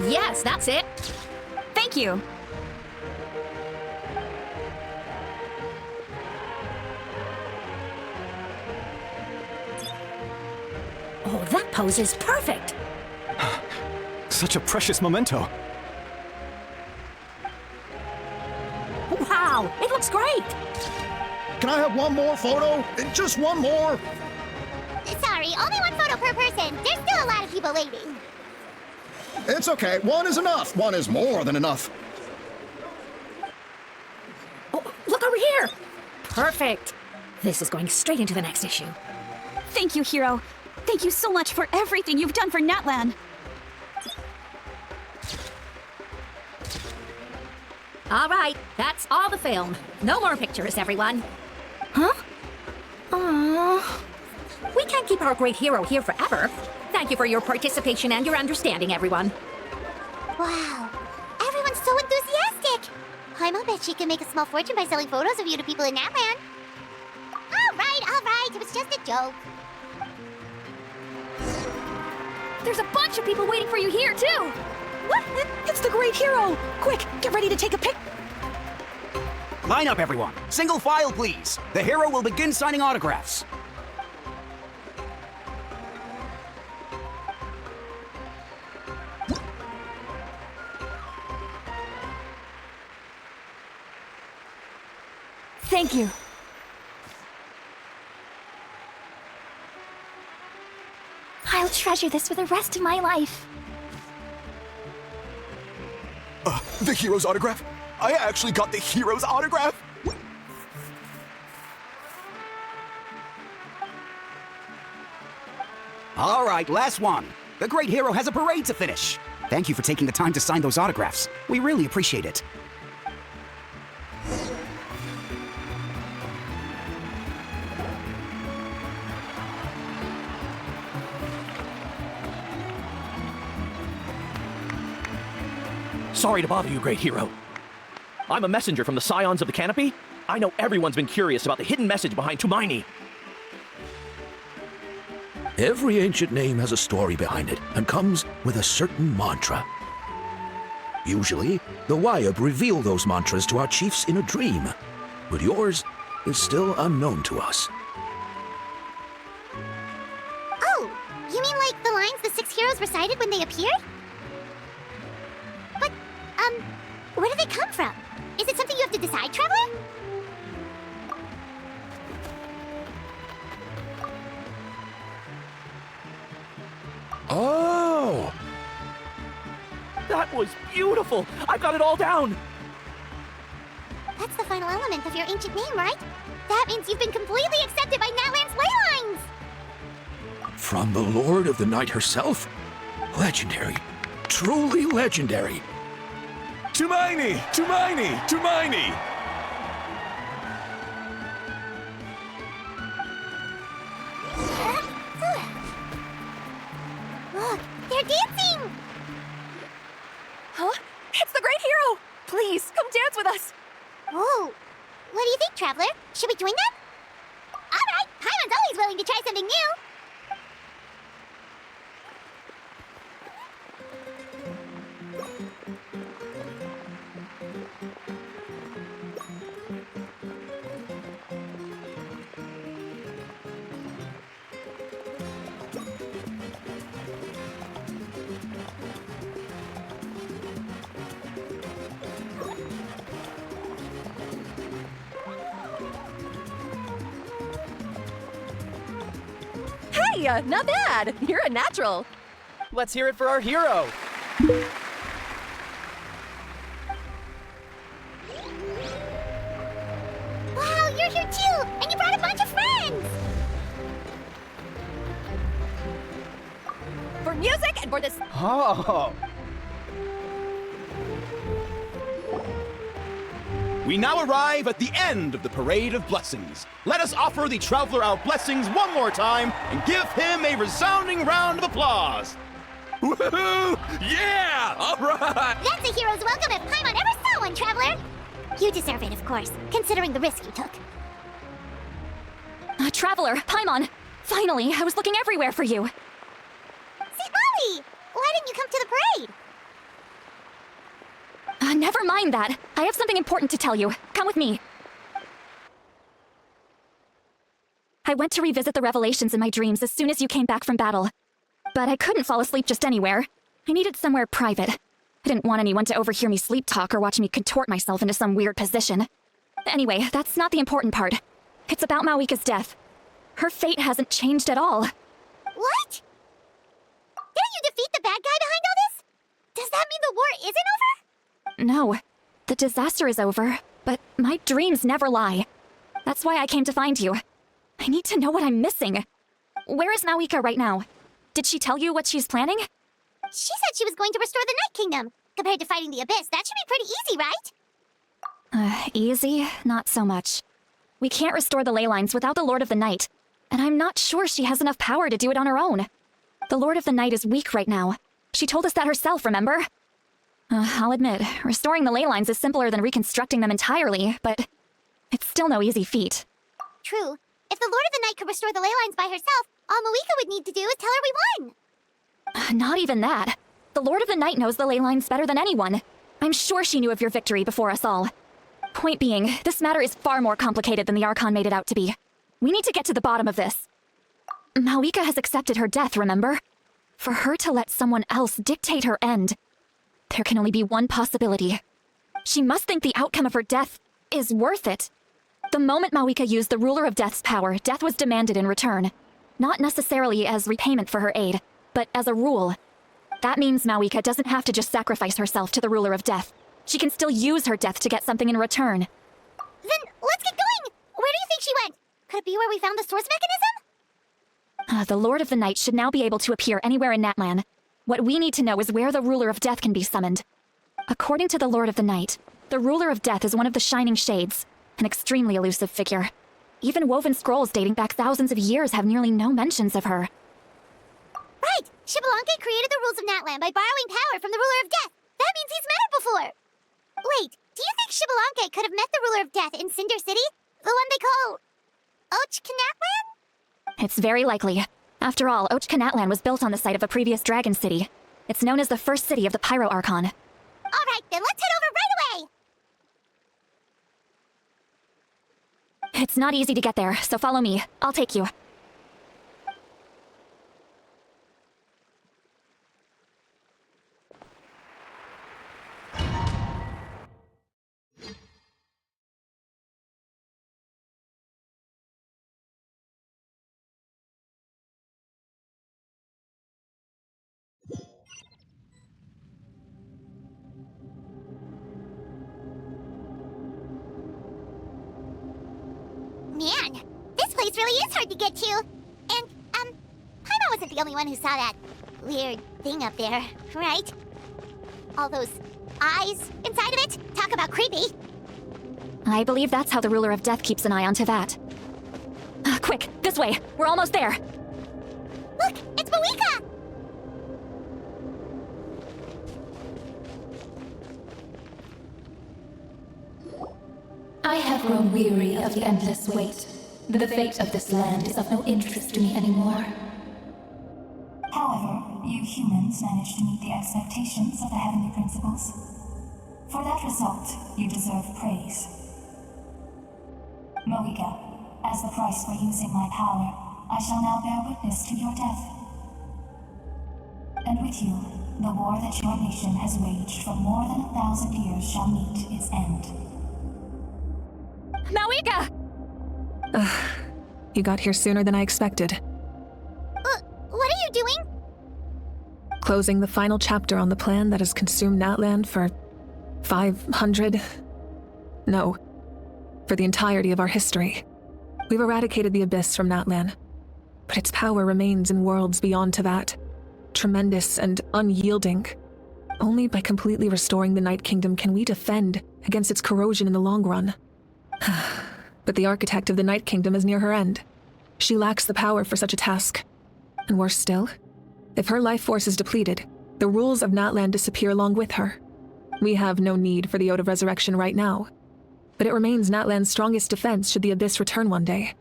Yes, that's it. Thank you. Oh, that pose is perfect. Such a precious memento. Wow, it looks great. Can I have one more photo? Just one more? Sorry, only one photo per person. There's still a lot of people waiting. It's okay. One is enough. One is more than enough. Oh, look over here. Perfect. This is going straight into the next issue. Thank you, Hero. Thank you so much for everything you've done for Natlan. All right, that's all the film. No more pictures, everyone. Huh? Aww. We can't keep our great hero here forever. Thank you for your participation and your understanding, everyone. Wow, everyone's so enthusiastic. Paimon bet she can make a small fortune by selling photos of you to people in Natlan. All right, it was just a joke. There's a bunch of people waiting for you here, too. What? It's the great hero. Quick, get ready to take a pic. Line up, everyone. Single file, please. The hero will begin signing autographs. Thank you. I'll treasure this for the rest of my life. The hero's autograph? I actually got the hero's autograph? All right, last one. The great hero has a parade to finish. Thank you for taking the time to sign those autographs. We really appreciate it. Sorry to bother you, great hero. I'm a messenger from the Scions of the Canopy. I know everyone's been curious about the hidden message behind Tumaini. Every ancient name has a story behind it and comes with a certain mantra. Usually, the Wayab reveal those mantras to our chiefs in a dream, but yours is still unknown to us. Oh, you mean like the lines the 6 heroes recited when they appeared? But, where do they come from? Is it something you have to decide, Traveler? Oh! That was beautiful! I've got it all down! That's the final element of your ancient name, right? That means you've been completely accepted by Natlan's ley lines! From the Lord of the Night herself? Legendary. Truly legendary. Tumaini! Tumaini! Tumaini! Look, they're dancing! Huh? It's the great hero! Please, come dance with us! Oh, what do you think, Traveler? Should we join them? Alright, Paimon's always willing to try something new! Hey, not bad. You're a natural. Let's hear it for our hero. Wow, you're here too! And you brought a bunch of friends! For music and for this. Oh. We now arrive at the end of the Parade of Blessings. Let us offer the Traveler our blessings one more time and give him a resounding round of applause. Woohoo! Yeah! All right! That's a hero's welcome if Paimon ever saw one, Traveler! You deserve it, of course, considering the risk you took. Traveler, Paimon! Finally, I was looking everywhere for you. St. Molly! Why didn't you come to the parade? Never mind that. I have something important to tell you. Come with me. I went to revisit the revelations in my dreams as soon as you came back from battle. But I couldn't fall asleep just anywhere. I needed somewhere private. I didn't want anyone to overhear me sleep talk or watch me contort myself into some weird position. Anyway, that's not the important part. It's about Mawika's death. Her fate hasn't changed at all. What? Didn't you defeat the bad guy behind all this? Does that mean the war isn't over? No. The disaster is over, but my dreams never lie. That's why I came to find you. I need to know what I'm missing. Where is Mawika right now? Did she tell you what she's planning? She said she was going to restore the Night Kingdom. Compared to fighting the Abyss, that should be pretty easy, right? Easy? Not so much. We can't restore the ley lines without the Lord of the Night, and I'm not sure she has enough power to do it on her own. The Lord of the Night is weak right now. She told us that herself, remember? I'll admit, restoring the ley lines is simpler than reconstructing them entirely, but it's still no easy feat. True. If the Lord of the Night could restore the ley lines by herself, all Mawika would need to do is tell her we won. Not even that. The Lord of the Night knows the ley lines better than anyone. I'm sure she knew of your victory before us all. Point being, this matter is far more complicated than the Archon made it out to be. We need to get to the bottom of this. Mawika has accepted her death, remember? For her to let someone else dictate her end, there can only be one possibility. She must think the outcome of her death is worth it. The moment Mawika used the Ruler of Death's power, death was demanded in return. Not necessarily as repayment for her aid, but as a rule. That means Mawika doesn't have to just sacrifice herself to the Ruler of Death. She can still use her death to get something in return. Then let's get going! Where do you think she went? Could it be where we found the source mechanism? The Lord of the Night should now be able to appear anywhere in Natlan. What we need to know is where the Ruler of Death can be summoned. According to the Lord of the Night, the Ruler of Death is one of the Shining Shades, an extremely elusive figure. Even woven scrolls dating back thousands of years have nearly no mentions of her. Right! Xbalanque created the rules of Natlan by borrowing power from the Ruler of Death. That means he's met her before! Wait, do you think Xbalanque could have met the Ruler of Death in Cinder City? The one they call... Natlan? It's very likely. After all, Natlan was built on the site of a previous dragon city. It's known as the first city of the Pyro Archon. Alright, then let's head over right away! It's not easy to get there, so follow me. I'll take you. Man, this place really is hard to get to. And, Paimon wasn't the only one who saw that weird thing up there, right? All those eyes inside of it? Talk about creepy. I believe that's how the Ruler of Death keeps an eye on Tevat. Quick, this way! We're almost there! Look, it's Mawika! I have grown weary of the endless wait. The fate of this land is of no interest to me anymore. However, you humans managed to meet the expectations of the Heavenly Principles. For that result, you deserve praise. Mawika, as the price for using my power, I shall now bear witness to your death. And with you, the war that your nation has waged for more than 1,000 years shall meet its end. Mawika! You got here sooner than I expected. What are you doing? Closing the final chapter on the plan that has consumed Natlan for 500... No. For the entirety of our history. We've eradicated the Abyss from Natlan, but its power remains in worlds beyond Tevat. Tremendous and unyielding. Only by completely restoring the Night Kingdom can we defend against its corrosion in the long run. But the architect of the Night Kingdom is near her end. She lacks the power for such a task. And worse still, if her life force is depleted, the rules of Natlan disappear along with her. We have no need for the Ode of Resurrection right now, but it remains Natlan's strongest defense should the Abyss return one day.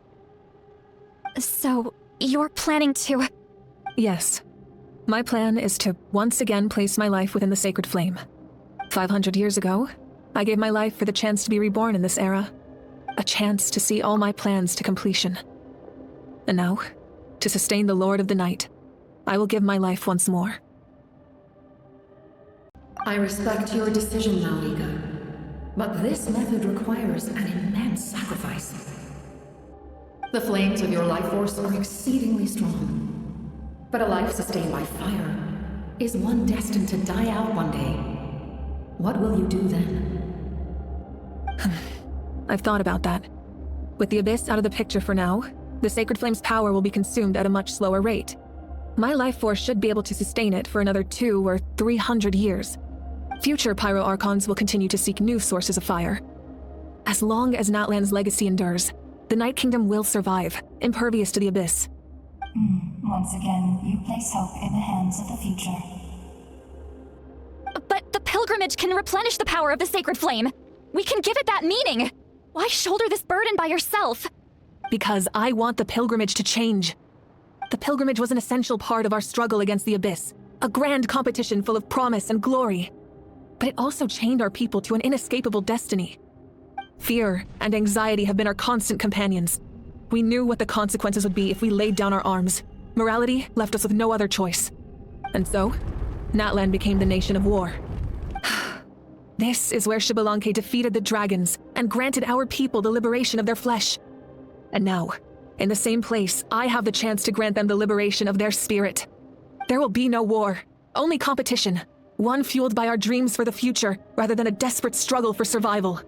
So, you're planning to... Yes. My plan is to once again place my life within the sacred flame. 500 years ago, I gave my life for the chance to be reborn in this era. A chance to see all my plans to completion. And now, to sustain the Lord of the Night, I will give my life once more. I respect your decision, Malika, but this method requires an immense sacrifice. The flames of your life force are exceedingly strong, but a life sustained by fire is one destined to die out one day. What will you do then? I've thought about that. With the Abyss out of the picture for now, the Sacred Flame's power will be consumed at a much slower rate. My life force should be able to sustain it for another 200 or 300 years. Future Pyro Archons will continue to seek new sources of fire. As long as Natlan's legacy endures, the Night Kingdom will survive, impervious to the Abyss. Once again, you place hope in the hands of the future. But the pilgrimage can replenish the power of the sacred flame. We can give it that meaning. Why shoulder this burden by yourself? Because I want the pilgrimage to change. The pilgrimage was an essential part of our struggle against the Abyss, a grand competition full of promise and glory. But it also chained our people to an inescapable destiny. Fear and anxiety have been our constant companions. We knew what the consequences would be if we laid down our arms. Morality left us with no other choice. And so, Natlan became the nation of war. This is where Xbalanque defeated the dragons and granted our people the liberation of their flesh. And now, in the same place, I have the chance to grant them the liberation of their spirit. There will be no war, only competition. One fueled by our dreams for the future, rather than a desperate struggle for survival.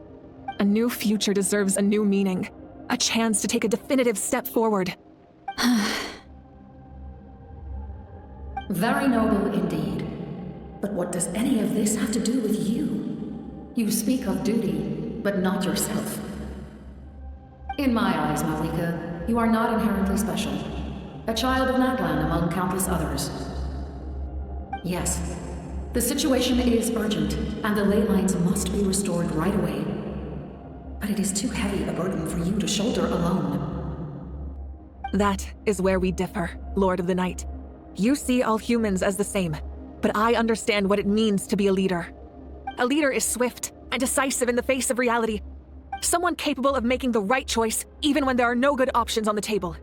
A new future deserves a new meaning. A chance to take a definitive step forward. Very noble indeed. But what does any of this have to do with you? You speak of duty, but not yourself. In my eyes, Malika, you are not inherently special. A child of Natlan among countless others. Yes, the situation is urgent, and the ley lines must be restored right away. But it is too heavy a burden for you to shoulder alone. That is where we differ, Lord of the Night. You see all humans as the same, but I understand what it means to be a leader. A leader is swift and decisive in the face of reality. Someone capable of making the right choice even when there are no good options on the table.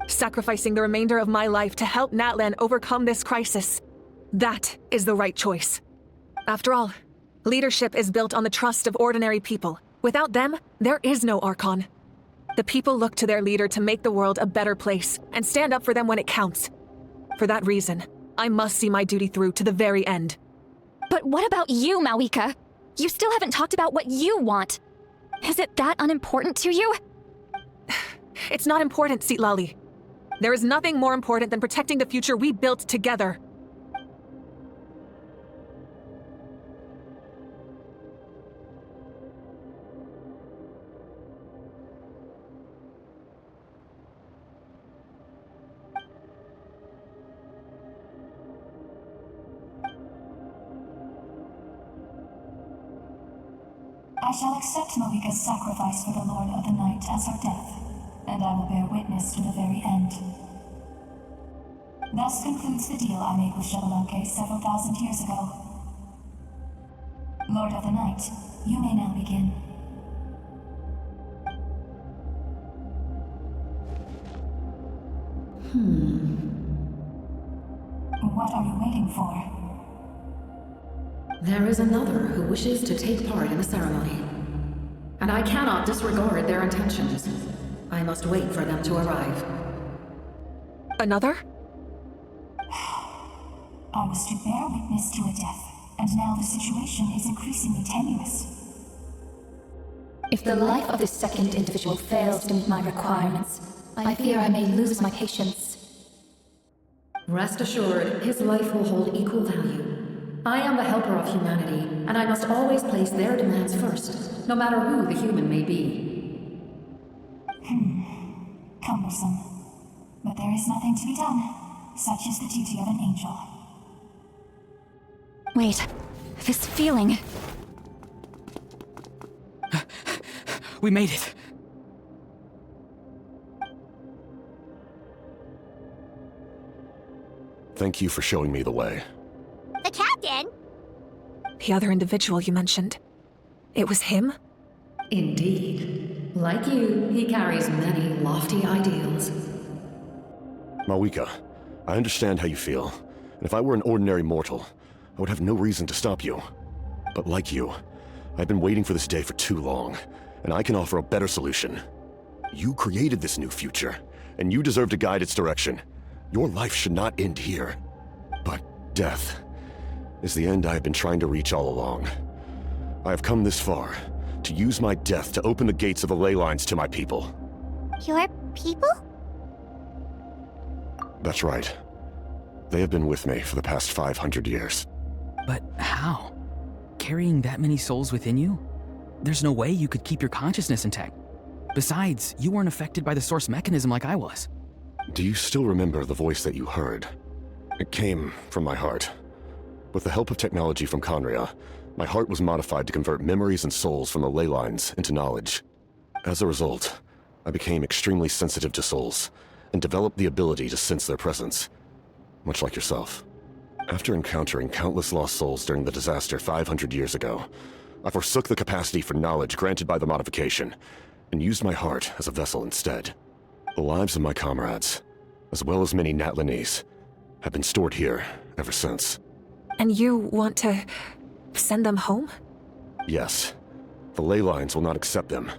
Sacrificing the remainder of my life to help Natlan overcome this crisis. That is the right choice. After all, leadership is built on the trust of ordinary people. Without them, there is no Archon. The people look to their leader to make the world a better place and stand up for them when it counts. For that reason, I must see my duty through to the very end. But what about you, Malika? You still haven't talked about what you want. Is it that unimportant to you? It's not important, Citlali. There is nothing more important than protecting the future we built together. I shall accept Malika's sacrifice for the Lord of the Night as her death, and I will bear witness to the very end. Thus concludes the deal I made with Xbalanque several thousand years ago. Lord of the Night, you may now begin. What are you waiting for? There is another who wishes to take part in the ceremony. And I cannot disregard their intentions. I must wait for them to arrive. Another? I was to bear witness to a death, and now the situation is increasingly tenuous. If the life of this second individual fails to meet my requirements, I fear I may lose my patience. Rest assured, his life will hold equal value. I am the helper of humanity, and I must always place their demands first, no matter who the human may be. Cumbersome. But there is nothing to be done. Such is the duty of an angel. Wait, this feeling. We made it. Thank you for showing me the way. The captain? The other individual you mentioned. It was him? Indeed. Like you, he carries many lofty ideals. Mawika, I understand how you feel, and if I were an ordinary mortal, I would have no reason to stop you. But like you, I've been waiting for this day for too long, and I can offer a better solution. You created this new future, and you deserve to guide its direction. Your life should not end here. But death is the end I have been trying to reach all along. I have come this far to use my death to open the gates of the ley lines to my people. Your people? That's right. They have been with me for the past 500 years. But how? Carrying that many souls within you? There's no way you could keep your consciousness intact. Besides, you weren't affected by the source mechanism like I was. Do you still remember the voice that you heard? It came from my heart. With the help of technology from Conria, my heart was modified to convert memories and souls from the ley lines into knowledge. As a result, I became extremely sensitive to souls, and developed the ability to sense their presence, much like yourself. After encountering countless lost souls during the disaster 500 years ago, I forsook the capacity for knowledge granted by the modification, and used my heart as a vessel instead. The lives of my comrades, as well as many Natlanese, have been stored here ever since. And you want to send them home? Yes, the ley lines will not accept them,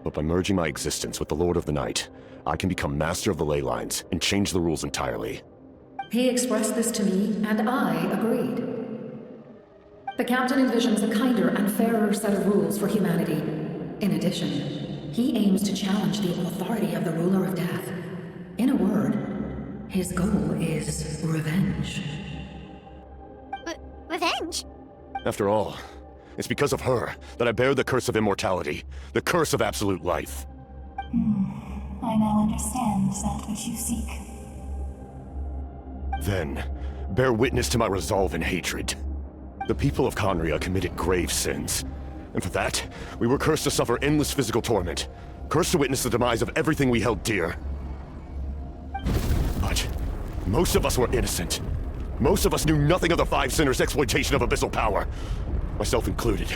but by merging my existence with the Lord of the Night, I can become master of the ley lines and change the rules entirely. He expressed this to me, and I agreed. The captain envisions a kinder and fairer set of rules for humanity. In addition, he aims to challenge the authority of the ruler of death. In a word, his goal is revenge. Revenge? After all, it's because of her that I bear the curse of immortality, the curse of absolute life. I now understand that which you seek. Then, bear witness to my resolve and hatred. The people of Conria committed grave sins, and for that, we were cursed to suffer endless physical torment, cursed to witness the demise of everything we held dear. But most of us were innocent. Most of us knew nothing of the Five Sinners' exploitation of abyssal power, myself included.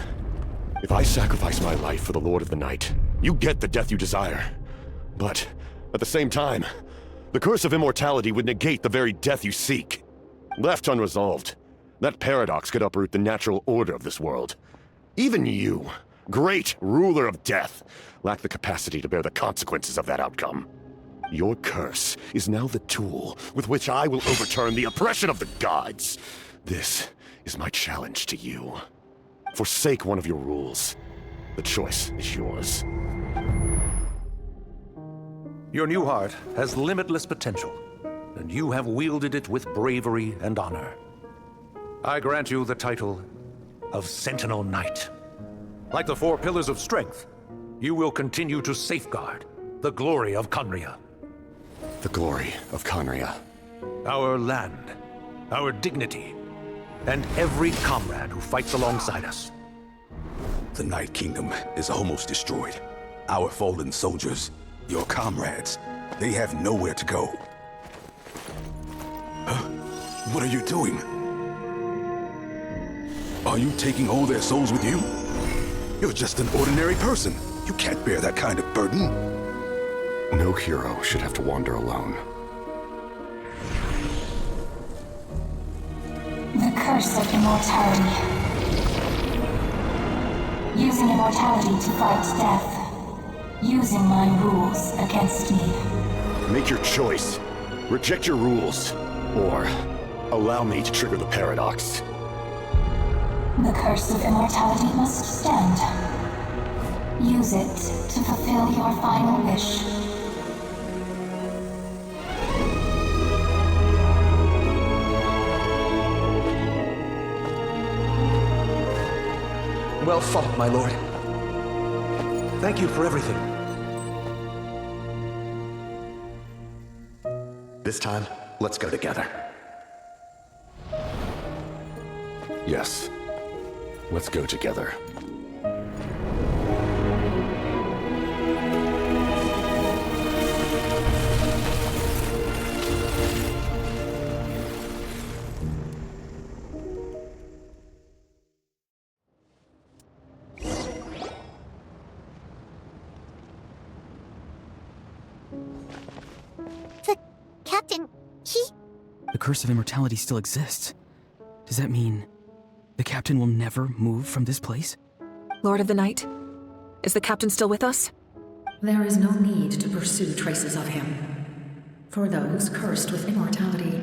If I sacrifice my life for the Lord of the Night, you get the death you desire. But, at the same time, the curse of immortality would negate the very death you seek. Left unresolved, that paradox could uproot the natural order of this world. Even you, great ruler of death, lack the capacity to bear the consequences of that outcome. Your curse is now the tool with which I will overturn the oppression of the gods. This is my challenge to you. Forsake one of your rules. The choice is yours. Your new heart has limitless potential, and you have wielded it with bravery and honor. I grant you the title of Sentinel Knight. Like the four pillars of strength, you will continue to safeguard the glory of Conria. The glory of Conria. Our land, our dignity, and every comrade who fights alongside us. The Night Kingdom is almost destroyed. Our fallen soldiers, your comrades, they have nowhere to go. What are you doing? Are you taking all their souls with you? You're just an ordinary person. You can't bear that kind of burden. No hero should have to wander alone. The curse of immortality. Using immortality to fight death. Using my rules against me. Make your choice. Reject your rules. Or allow me to trigger the paradox. The curse of immortality must stand. Use it to fulfill your final wish. Well fought, my lord. Thank you for everything. This time, let's go together. Yes. Let's go together. The captain, The curse of immortality still exists. Does that mean the captain will never move from this place? Lord of the Night, is the captain still with us? There is no need to pursue traces of him. For those cursed with immortality,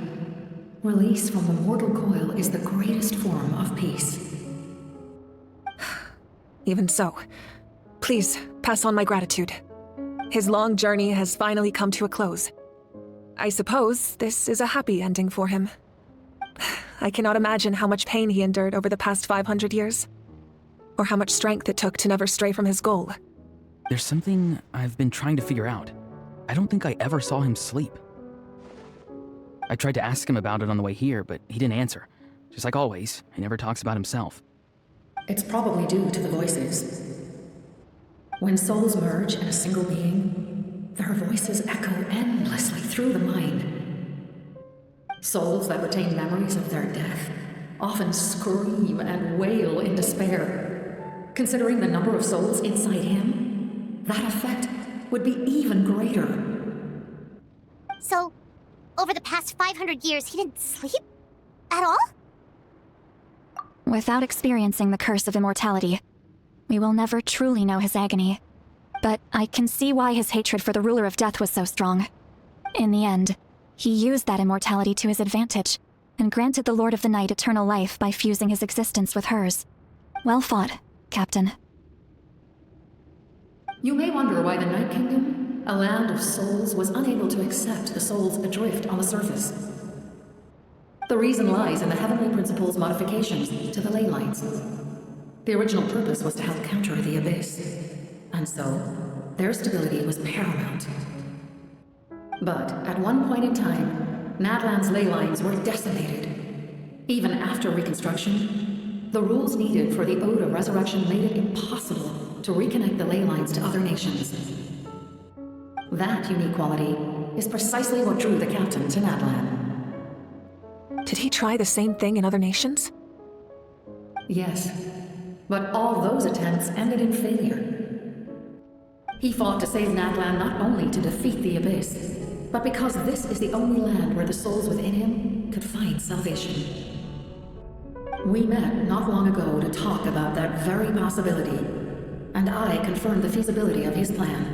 release from the mortal coil is the greatest form of peace. Even so, please pass on my gratitude. His long journey has finally come to a close. I suppose this is a happy ending for him. I cannot imagine how much pain he endured over the past 500 years, or how much strength it took to never stray from his goal. There's something I've been trying to figure out. I don't think I ever saw him sleep. I tried to ask him about it on the way here, but he didn't answer. Just like always, he never talks about himself. It's probably due to the voices. When souls merge in a single being, their voices echo endlessly through the mind. Souls that retain memories of their death often scream and wail in despair. Considering the number of souls inside him, that effect would be even greater. So, over the past 500 years, he didn't sleep? At all? Without experiencing the curse of immortality, we will never truly know his agony. But I can see why his hatred for the ruler of death was so strong. In the end, he used that immortality to his advantage, and granted the Lord of the Night eternal life by fusing his existence with hers. Well fought, Captain. You may wonder why the Night Kingdom, a land of souls, was unable to accept the souls adrift on the surface. The reason lies in the Heavenly Principle's modifications to the ley lines. The original purpose was to help counter the Abyss, and so their stability was paramount. But at one point in time, Natlan's ley lines were decimated. Even after reconstruction, the rules needed for the Ode of Resurrection made it impossible to reconnect the ley lines to other nations. That unique quality is precisely what drew the captain to Natlan. Did he try the same thing in other nations? Yes, but all those attempts ended in failure. He fought to save Natlan not only to defeat the Abyss, but because this is the only land where the souls within him could find salvation. We met not long ago to talk about that very possibility, and I confirmed the feasibility of his plan.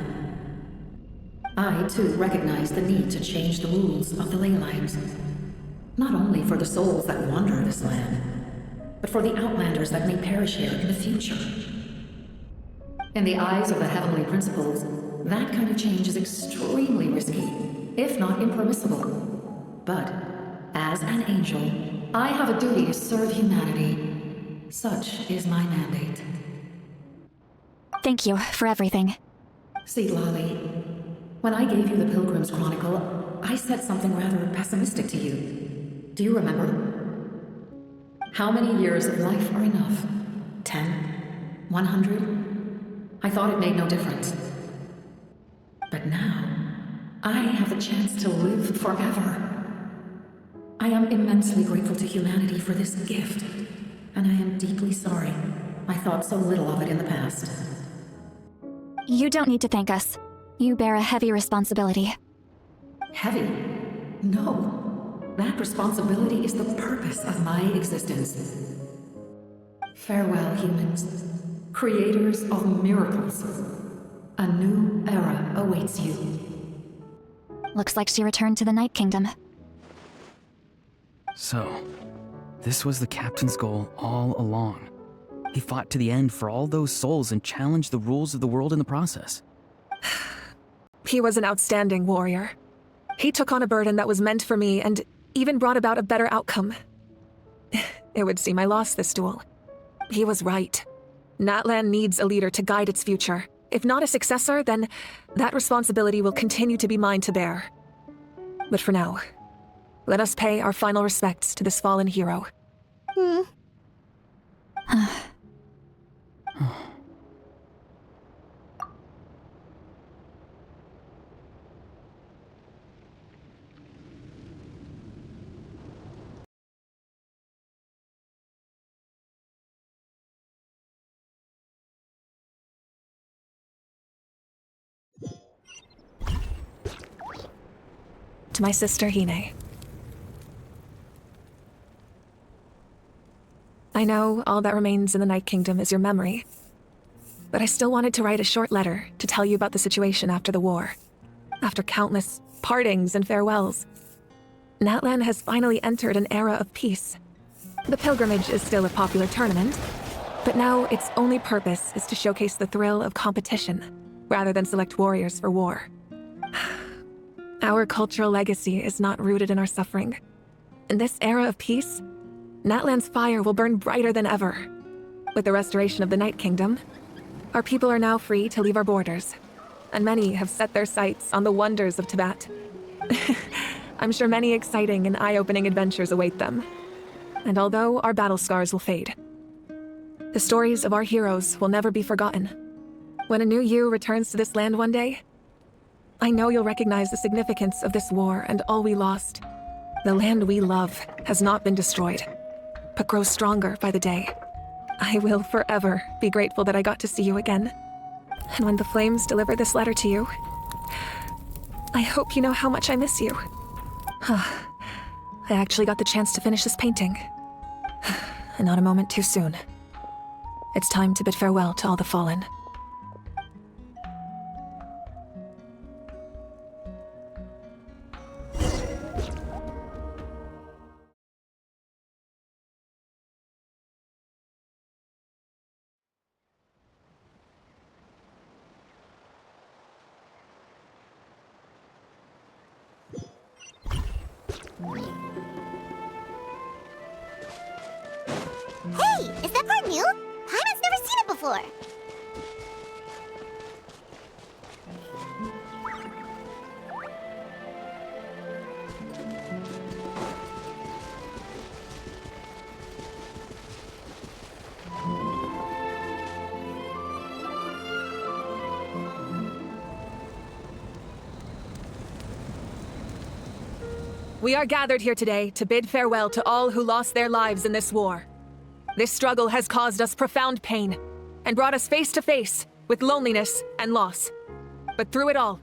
I, too, recognize the need to change the rules of the ley lines, not only for the souls that wander this land, but for the outlanders that may perish here in the future. In the eyes of the Heavenly Principles, that kind of change is extremely risky, if not impermissible. But, as an angel, I have a duty to serve humanity. Such is my mandate. Thank you for everything. Lali, when I gave you the Pilgrim's Chronicle, I said something rather pessimistic to you. Do you remember? How many years of life are enough? 10? 100? I thought it made no difference. But now, I have the chance to live forever. I am immensely grateful to humanity for this gift, and I am deeply sorry I thought so little of it in the past. You don't need to thank us. You bear a heavy responsibility. Heavy? No. That responsibility is the purpose of my existence. Farewell, humans. Creators of miracles. A new era awaits you. Looks like she returned to the Night Kingdom. So, this was the captain's goal all along. He fought to the end for all those souls and challenged the rules of the world in the process. He was an outstanding warrior. He took on a burden that was meant for me and even brought about a better outcome. It would seem I lost this duel. He was right. Natlan needs a leader to guide its future. If not a successor, then that responsibility will continue to be mine to bear. But for now, let us pay our final respects to this fallen hero. To my sister Hine. I know all that remains in the Night Kingdom is your memory, but I still wanted to write a short letter to tell you about the situation after the war. After countless partings and farewells, Natlan has finally entered an era of peace. The pilgrimage is still a popular tournament, but now its only purpose is to showcase the thrill of competition, rather than select warriors for war. Our cultural legacy is not rooted in our suffering. In this era of peace, Natlan's fire will burn brighter than ever. With the restoration of the Night Kingdom, our people are now free to leave our borders, and many have set their sights on the wonders of Tibet. I'm sure many exciting and eye-opening adventures await them. And although our battle scars will fade, the stories of our heroes will never be forgotten. When a new you returns to this land one day, I know you'll recognize the significance of this war and all we lost. The land we love has not been destroyed, but grows stronger by the day. I will forever be grateful that I got to see you again. And when the flames deliver this letter to you, I hope you know how much I miss you. I actually got the chance to finish this painting. And not a moment too soon. It's time to bid farewell to all the fallen. Hey, is that part new? Paimon's never seen it before. We are gathered here today to bid farewell to all who lost their lives in this war. This struggle has caused us profound pain and brought us face to face with loneliness and loss. But through it all,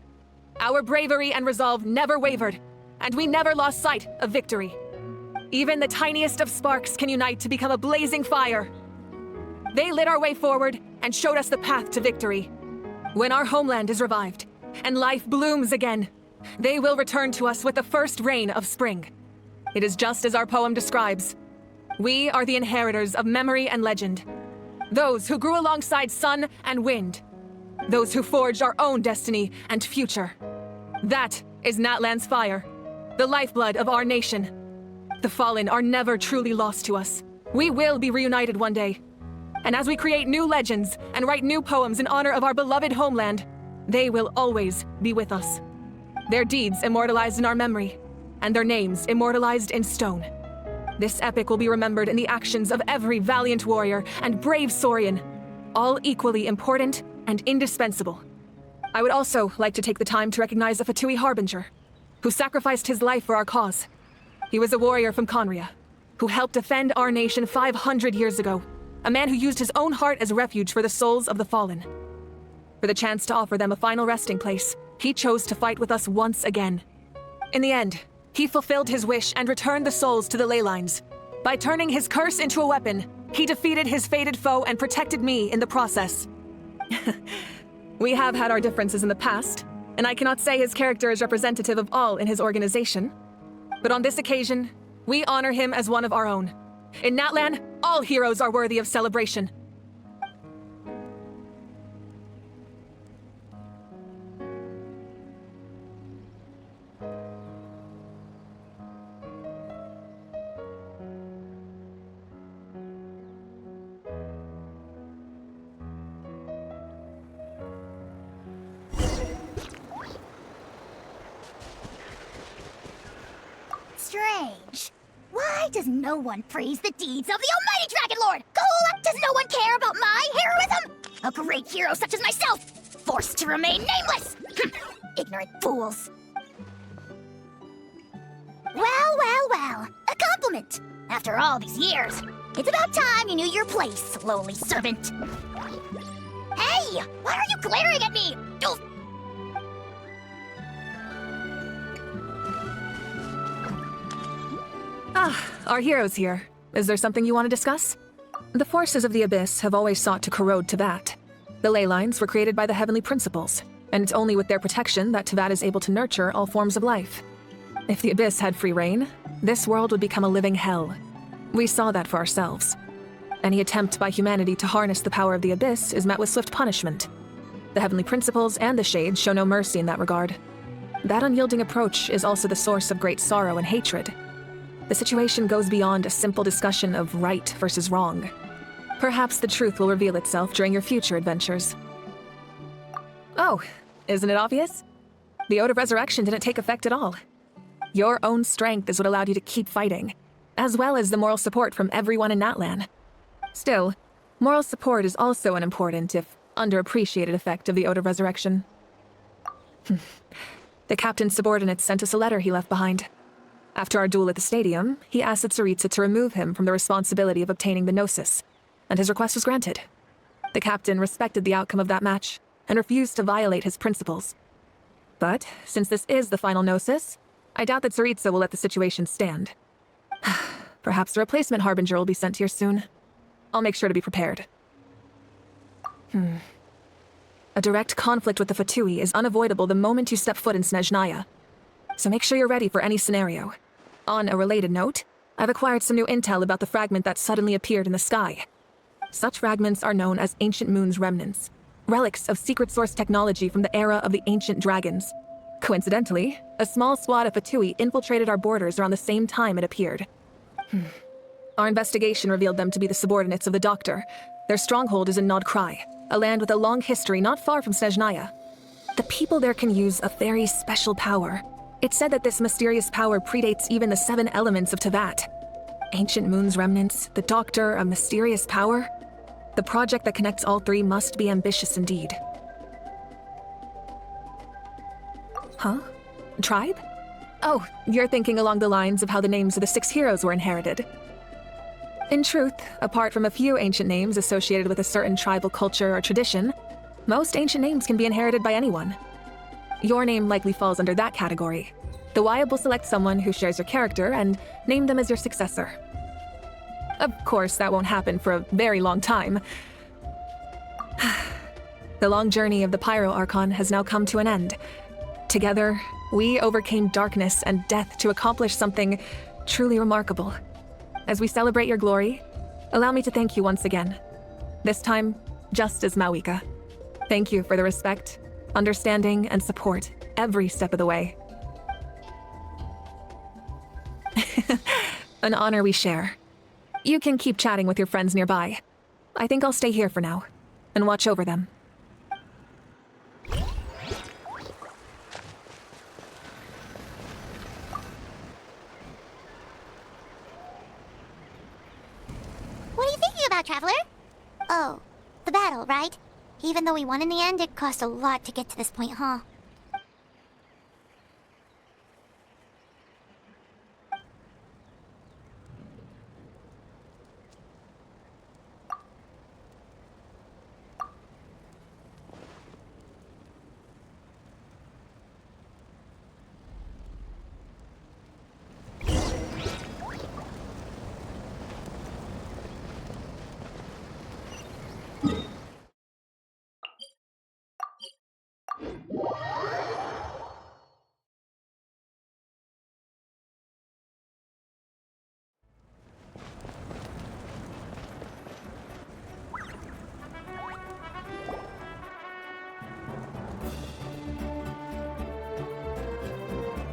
our bravery and resolve never wavered, and we never lost sight of victory. Even the tiniest of sparks can unite to become a blazing fire. They lit our way forward and showed us the path to victory. When our homeland is revived and life blooms again, they will return to us with the first rain of spring. It is just as our poem describes. We are the inheritors of memory and legend. Those who grew alongside sun and wind. Those who forged our own destiny and future. That is Natlan's fire, the lifeblood of our nation. The fallen are never truly lost to us. We will be reunited one day. And as we create new legends and write new poems in honor of our beloved homeland, they will always be with us. Their deeds immortalized in our memory, and their names immortalized in stone. This epic will be remembered in the actions of every valiant warrior and brave Saurian, all equally important and indispensable. I would also like to take the time to recognize a Fatui Harbinger, who sacrificed his life for our cause. He was a warrior from Conria, who helped defend our nation 500 years ago, a man who used his own heart as refuge for the souls of the fallen. For the chance to offer them a final resting place, he chose to fight with us once again. In the end, he fulfilled his wish and returned the souls to the ley lines. By turning his curse into a weapon, he defeated his fated foe and protected me in the process. We have had our differences in the past, and I cannot say his character is representative of all in his organization. But on this occasion, we honor him as one of our own. In Natlan, all heroes are worthy of celebration. strange. Why does no one praise the deeds of the almighty Dragon Lord? Ghoul, does no one care about my heroism? A great hero such as myself, forced to remain nameless. Ignorant fools. Well, a compliment. After all these years, it's about time you knew your place, lowly servant. Hey, why are you glaring at me? Oof. Our hero's here. Is there something you want to discuss? The forces of the Abyss have always sought to corrode Teyvat. The ley lines were created by the Heavenly Principles, and it's only with their protection that Teyvat is able to nurture all forms of life. If the Abyss had free reign, this world would become a living hell. We saw that for ourselves. Any attempt by humanity to harness the power of the Abyss is met with swift punishment. The Heavenly Principles and the Shades show no mercy in that regard. That unyielding approach is also the source of great sorrow and hatred. The situation goes beyond a simple discussion of right versus wrong. Perhaps the truth will reveal itself during your future adventures. Oh, isn't it obvious? The Ode of Resurrection didn't take effect at all. Your own strength is what allowed you to keep fighting, as well as the moral support from everyone in Natlan. Still, moral support is also an important, if underappreciated, effect of the Ode of Resurrection. The captain's subordinates sent us a letter he left behind. After our duel at the stadium, he asked Tsaritsa to remove him from the responsibility of obtaining the Gnosis, and his request was granted. The captain respected the outcome of that match, and refused to violate his principles. But, since this is the final Gnosis, I doubt that Tsaritsa will let the situation stand. Perhaps a replacement Harbinger will be sent here soon. I'll make sure to be prepared. A direct conflict with the Fatui is unavoidable the moment you step foot in Snezhnaya. So make sure you're ready for any scenario. On a related note, I've acquired some new intel about the fragment that suddenly appeared in the sky. Such fragments are known as Ancient Moon's remnants, relics of secret source technology from the era of the Ancient Dragons. Coincidentally, a small squad of Fatui infiltrated our borders around the same time it appeared. Our investigation revealed them to be the subordinates of the Doctor. Their stronghold is in Nod Krai, a land with a long history not far from Snezhnaya. The people there can use a very special power. It's said that this mysterious power predates even the 7 elements of Teyvat. Ancient Moon's remnants, the Doctor, a mysterious power? The project that connects all 3 must be ambitious indeed. Huh? Tribe? Oh, you're thinking along the lines of how the names of the 6 heroes were inherited. In truth, apart from a few ancient names associated with a certain tribal culture or tradition, most ancient names can be inherited by anyone. Your name likely falls under that category. The Wyab will select someone who shares your character and name them as your successor. Of course, that won't happen for a very long time. The long journey of the Pyro Archon has now come to an end. Together, we overcame darkness and death to accomplish something truly remarkable. As we celebrate your glory, allow me to thank you once again. This time, just as Mawika. Thank you for the respect, understanding, and support every step of the way. An honor we share. You can keep chatting with your friends nearby. I think I'll stay here for now, and watch over them. What are you thinking about, Traveler? Oh, the battle, right? Even though we won in the end, it cost a lot to get to this point, huh?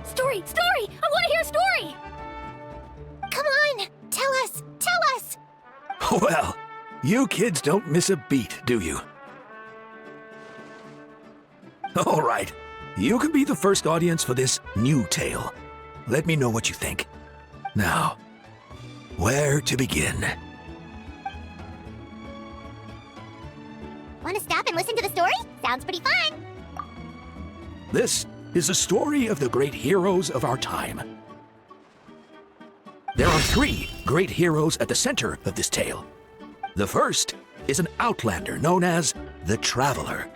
Story! Story! I want to hear a story! Come on! Tell us! Tell us! Well, you kids don't miss a beat, do you? All right. You can be the first audience for this new tale. Let me know what you think. Now, where to begin? Want to stop and listen to the story? Sounds pretty fun. This is a story of the great heroes of our time. There are 3 great heroes at the center of this tale. The first is an outlander known as the Traveler,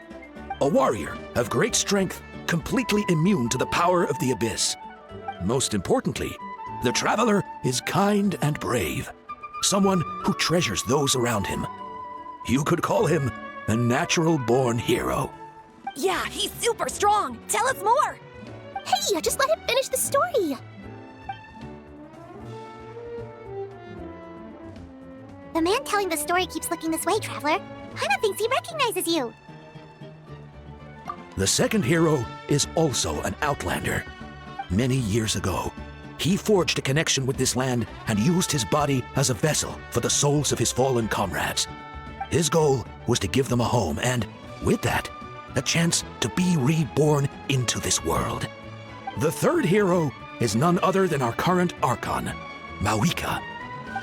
a warrior of great strength, completely immune to the power of the Abyss. Most importantly, the Traveler is kind and brave, someone who treasures those around him. You could call him a natural-born hero. Yeah, he's super strong. Tell us more. Hey, just let him finish the story. The man telling the story keeps looking this way, Traveler. Paimon thinks he recognizes you. The second hero is also an outlander. Many years ago, he forged a connection with this land and used his body as a vessel for the souls of his fallen comrades. His goal was to give them a home and, with that, a chance to be reborn into this world. The third hero is none other than our current Archon, Mawika.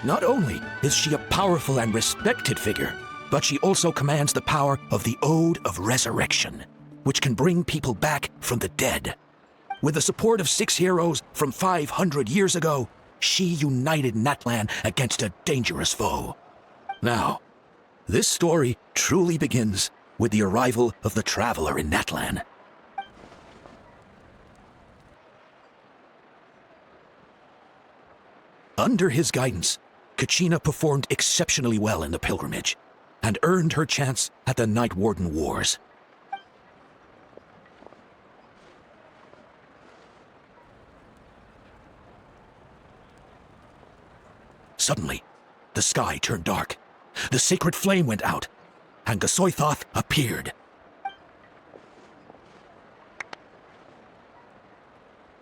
Not only is she a powerful and respected figure, but she also commands the power of the Ode of Resurrection, which can bring people back from the dead. With the support of 6 heroes from 500 years ago, she united Natlan against a dangerous foe. Now, this story truly begins with the arrival of the Traveler in Natlan. Under his guidance, Kachina performed exceptionally well in the pilgrimage and earned her chance at the Night Warden Wars. Suddenly, the sky turned dark, the sacred flame went out, and Gasoithoth appeared.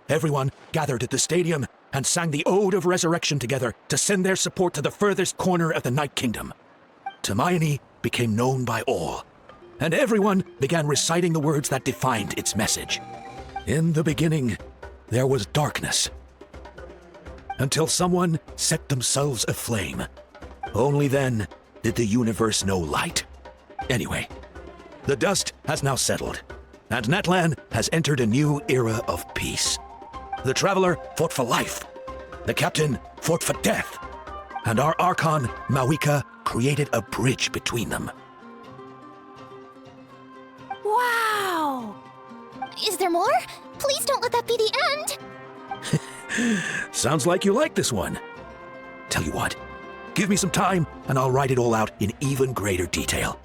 Everyone gathered at the stadium and sang the Ode of Resurrection together to send their support to the furthest corner of the Night Kingdom. Hermione became known by all, and everyone began reciting the words that defined its message. In the beginning, there was darkness, until someone set themselves aflame. Only then did the universe know light. Anyway, the dust has now settled, and Natlan has entered a new era of peace. The Traveler fought for life, the Captain fought for death, and our Archon, Mawika, created a bridge between them. Wow! Is there more? Please don't let that be the end! Sounds like you like this one. Tell you what, give me some time and I'll write it all out in even greater detail.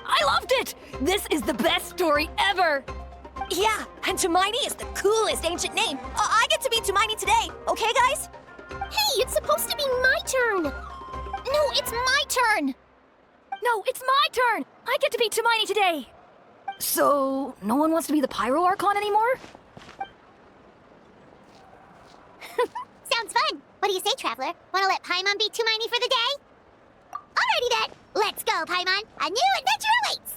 I loved it! This is the best story ever! Yeah, and Tumaini is the coolest ancient name. I get to be Tumaini today, okay, guys? Hey, it's supposed to be my turn! No, it's my turn! No, it's my turn! I get to be Tumaini today! So, no one wants to be the Pyro Archon anymore? Sounds fun! What do you say, Traveler? Wanna let Paimon be Tumaini for the day? Alrighty then! Let's go, Paimon! A new adventure awaits!